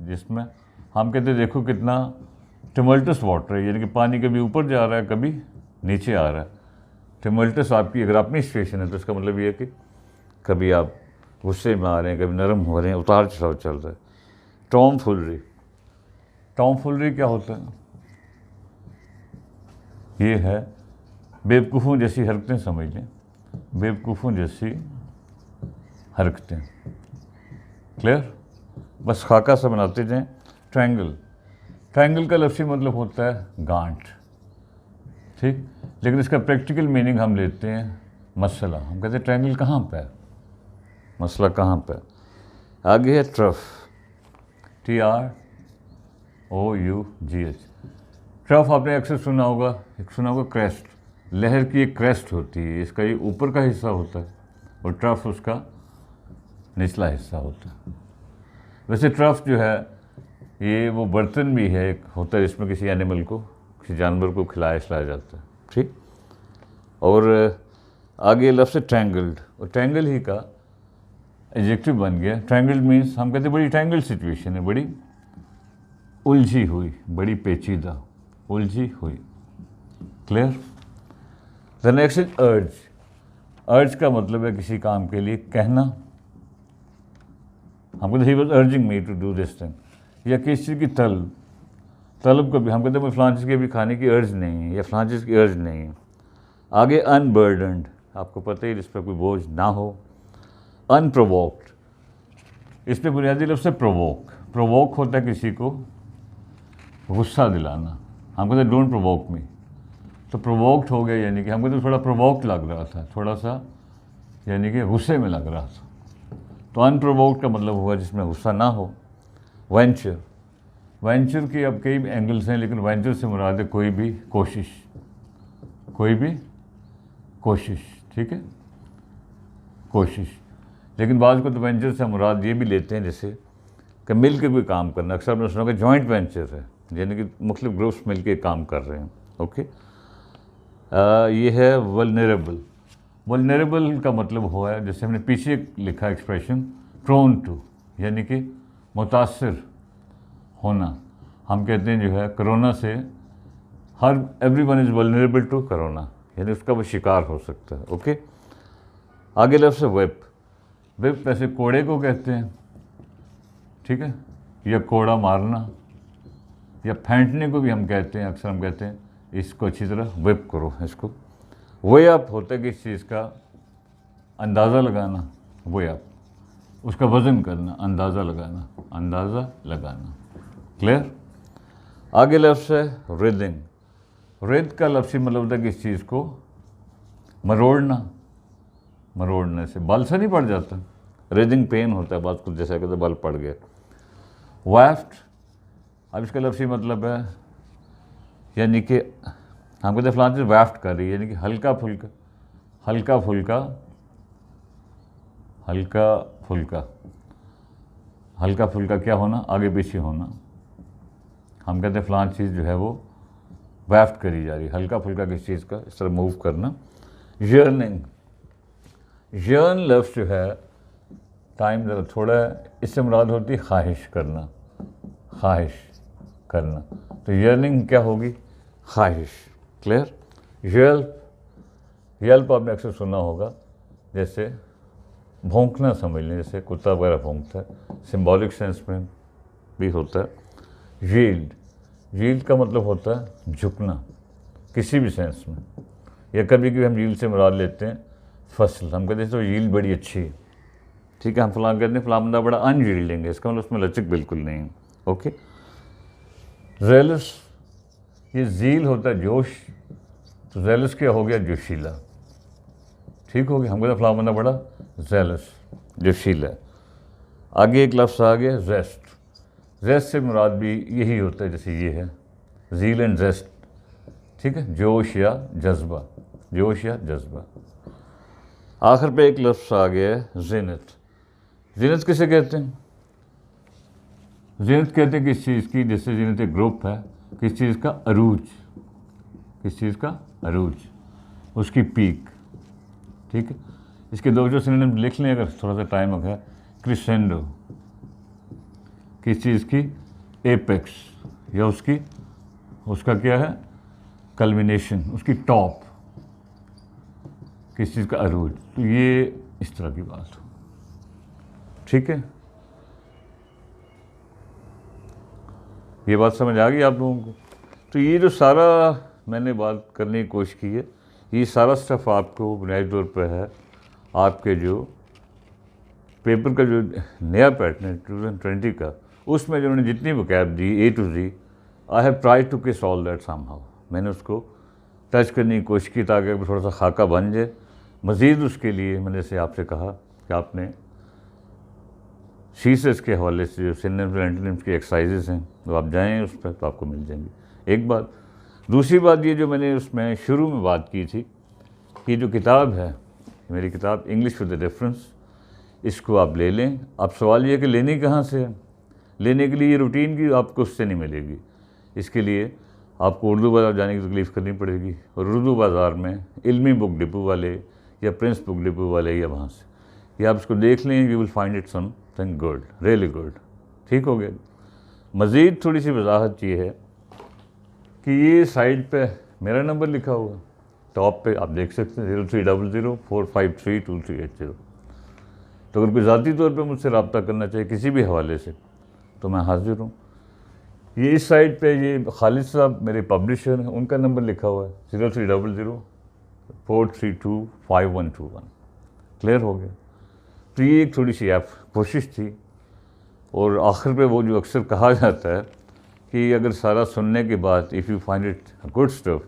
[SPEAKER 1] जिसमें हम कहते हैं देखो कितना ट्यूमल्टस वाटर है, यानी कि पानी कभी ऊपर जा रहा है कभी नीचे आ रहा है। ट्यूमल्टस आपकी अगर अपनी सिचुएशन है तो इसका मतलब ये है कि कभी आप गुस्से में आ रहे हैं, कभी नरम हो रहे हैं, उतार चढ़ाव चल रहा है। टॉमफुलरी, टॉमफुलरी क्या होता है? ये है बेवकूफ़ों जैसी हरकतें, समझ लें बेवकूफ़ों जैसी हरकतें। क्लियर? बस खाका सा बनाते जाएं। ट्रायंगल, ट्रायंगल का लफ्ज़ी मतलब होता है गांठ, ठीक, लेकिन इसका प्रैक्टिकल मीनिंग हम लेते हैं मसला। हम कहते हैं ट्रायंगल कहाँ पे है, मसला कहाँ पे है। आगे है ट्रफ, TROUGH। ट्रफ आपने अक्सर सुना होगा, क्रेस्ट, लहर की एक क्रेस्ट होती है, इसका ये ऊपर का हिस्सा होता है और ट्रफ उसका निचला हिस्सा होता है। वैसे ट्रफ जो है ये वो बर्तन भी है, एक होता है जिसमें किसी एनिमल को, किसी जानवर को खिलाया जाता है, ठीक। और आगे लफ्ज़ है ट्रैंगल्ड, और ट्रैंगल ही का एडजेक्टिव बन गया। ट्रैंगल्ड मीन्स हम कहते हैं बड़ी ट्रैंगल्ड सिचुएशन है, बड़ी उलझी हुई, बड़ी पेचीदा, उलझी हुई। क्लियर? द नेक्स्ट इज अर्ज। अर्ज का मतलब है किसी काम के लिए कहना। हम कहते he was urging me to do this thing, या किसी चीज़ की तलब, तलब को भी हम कहते हैं फलां चीज़ के भी खाने की अर्ज नहीं है, या फलां चीज़ की अर्ज नहीं है। आगे अनबर्डनड, आपको पता ही जिस पर कोई बोझ ना हो। अनप्रोवोक्ड, इस पर बुनियादी लफ्ज़ है प्रोवोक। प्रोवोक होता है किसी को गुस्सा दिलाना। हम कहते हैं डोंट प्रोवोक मी, तो प्रोवोक्ड हो गया, यानी कि हम कहते थोड़ा प्रोवोक्ड लग रहा था, थोड़ा सा यानी कि गुस्से में लग रहा था। तो अनप्रोवोक्ड का मतलब हुआ जिसमें गुस्सा ना हो। वेंचर, वेंचर के अब कई एंगल्स हैं, लेकिन वेंचर से मुराद है कोई भी कोशिश, कोई भी कोशिश, ठीक है, कोशिश। लेकिन बाज़ को तो वेंचर से मुराद ये भी लेते हैं जैसे कि मिल के कोई काम करना। अक्सर आपने सुना कि जॉइंट वेंचर है, यानी कि मुख्तलिफ ग्रुप्स मिल के काम कर रहे हैं। ओके। ये है वल्नरेबल। वल्नरेबल का मतलब हुआ है, जैसे हमने पीछे लिखा एक्सप्रेशन प्रोन टू, यानी कि मुतासर होना। हम कहते हैं जो है कोरोना से हर everyone is vulnerable to corona, यानी उसका वो शिकार हो सकता है। ओके, आगे लफ्ज़ है वेब। वेब वैसे कोड़े को कहते हैं, ठीक है, या कोड़ा मारना या फेंटने को भी हम कहते हैं। अक्सर हम कहते हैं इसको अच्छी तरह वेब करो, इसको वे अप होता है कि इस चीज़ का अंदाज़ा लगाना, वे अप, उसका वज़न करना, अंदाज़ा लगाना, अंदाज़ा लगाना। क्लियर? आगे लफ्ज़ है रिदिंग। रिद का लफ्ज़ी मतलब होता है कि इस चीज़ को मरोड़ना, मरोड़ने से बाल से नहीं पड़ जाता, रिदिंग पेन होता है, बात कुछ जैसा कहते बाल पड़ गया। वैफ्ट, अब इसका लफ्ज़ी मतलब है यानी कि हम कहते हैं फलां चीज़ वैफ्ट कर रही है, यानी कि हल्का फुल्का, हल्का फुल्का, हल्का फुल्का, हल्का फुल्का क्या होना, आगे पीछे होना। हम कहते हैं फलां चीज़ जो है वो वैफ्ट करी जा रही है, हल्का फुल्का किसी चीज़ का इस तरह मूव करना। यर्निंग, यर्न लफ्ज़ जो है टाइम ज़रा थोड़ा है, इससे मुराद होती है ख्वाहिश करना, ख्वाहिश करना। तो यर्निंग क्या होगी, ख्वाहिश। क्लियर? यल्प, यल्प आपने अक्सर सुना होगा, जैसे भौंकना समझ लें, जैसे कुत्ता वगैरह भौंकता है, सिंबॉलिक सेंस में भी होता है। यील्ड, यील्ड का मतलब होता है झुकना किसी भी सेंस में, या कभी कभी हम यील्ड से मुराद लेते हैं फसल। हम कहते हैं तो यील्ड बड़ी अच्छी है, ठीक है, हम फलां कहते हैं फलां बंदा बड़ा अनयील्डिंग है, इसका मतलब उसमें लचक बिल्कुल नहीं है। ओके, ज़ेलस, ये ज़ील होता है जोश, तो ज़ेलस क्या हो गया, जोशीला। ठीक हो गया, हम कहते हैं फलां बंदा बड़ा ज़ेलस, जोशीला। आगे एक लफ्ज़ आ गया जेस्ट। जेस्ट से मुराद भी यही होता है जैसे ये है, ज़ील एंड जेस्ट, ठीक है, जोश या जज्बा, जोश या जज्बा। आखिर पे एक लफ्ज़ आ गया है ज़िनत। ज़िनत किसे कहते हैं? ज़िनत कहते हैं किस चीज़ की, जैसे ज़िनत एक ग्रुप है, किस चीज़ का अरूज, किस चीज़ का अरूज, उसकी पीक। ठीक है, इसके दो जो सिनोनिम लिख लें अगर थोड़ा सा टाइम हो गया। क्रिसेंडो, किस चीज़ की, एपेक्स, या उसकी, उसका क्या है, कल्मिनेशन, उसकी टॉप, किस चीज़ का अरूज। तो ये इस तरह की बात हो, ठीक है। ये बात समझ आ गई आप लोगों को? तो ये जो सारा मैंने बात करने की कोशिश की है, ये सारा स्टफ़ आपको बुनियादी तौर पर है आपके जो पेपर का जो नया पैटर्न है 2020 का, उसमें जो उन्होंने जितनी वकैब दी A to Z, I have try to kiss all that somehow, मैंने उसको टच करने की कोशिश की ताकि थोड़ा सा खाका बन जाए। मज़ीद उसके लिए मैंने जैसे आपसे कहा कि आपने शीर्षक के हवाले से जो सिनोनिम्स और एंटोनिम्स की एक्सरसाइजेस हैं तो आप जाएँ उस पर, तो आपको मिल जाएंगी। एक बात, दूसरी बात ये जो मैंने उसमें शुरू में बात की थी कि जो किताब है मेरी किताब इंग्लिश विद द डिफरेंस, इसको आप ले लें। अब सवाल ये कि लेनी कहाँ से है? लेने के लिए ये रूटीन की आपको उससे नहीं मिलेगी, इसके लिए आपको उर्दू बाज़ार जाने की तकलीफ़ करनी पड़ेगी, और उर्दू बाज़ार में इल्मी बुक डिपो वाले या प्रिंस बुक डिपो वाले या वहाँ से, या आप इसको देख लें, you will find it something good, really good. ठीक हो गया। मज़ीद थोड़ी सी वजाहत ये है कि ये साइड पे मेरा नंबर लिखा हुआ टॉप पे, आप देख सकते हैं 0300453238 तो अगर कोई ज़ाती तौर पे मुझसे रब्ता करना चाहिए किसी भी हवाले से तो मैं हाजिर हूँ। ये इस साइड पे ये खालिद साहब मेरे पब्लिशर हैं, उनका नंबर लिखा हुआ है 030043252121। क्लियर हो गया। तो ये एक थोड़ी सी आप कोशिश थी, और आखिर पे वो जो अक्सर कहा जाता है कि अगर सारा सुनने के बाद if you find it good stuff,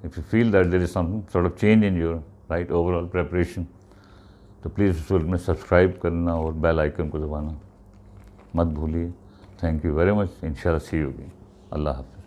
[SPEAKER 1] if you feel that there is some sort of change in your right overall preparation, तो प्लीज़ उस वक्त में सब्सक्राइब करना और बेल आइकन को दबाना मत भूलिए। Thank you very much. इंशाल्लाह सी यू अगेन। अल्लाह हाफ़िज़।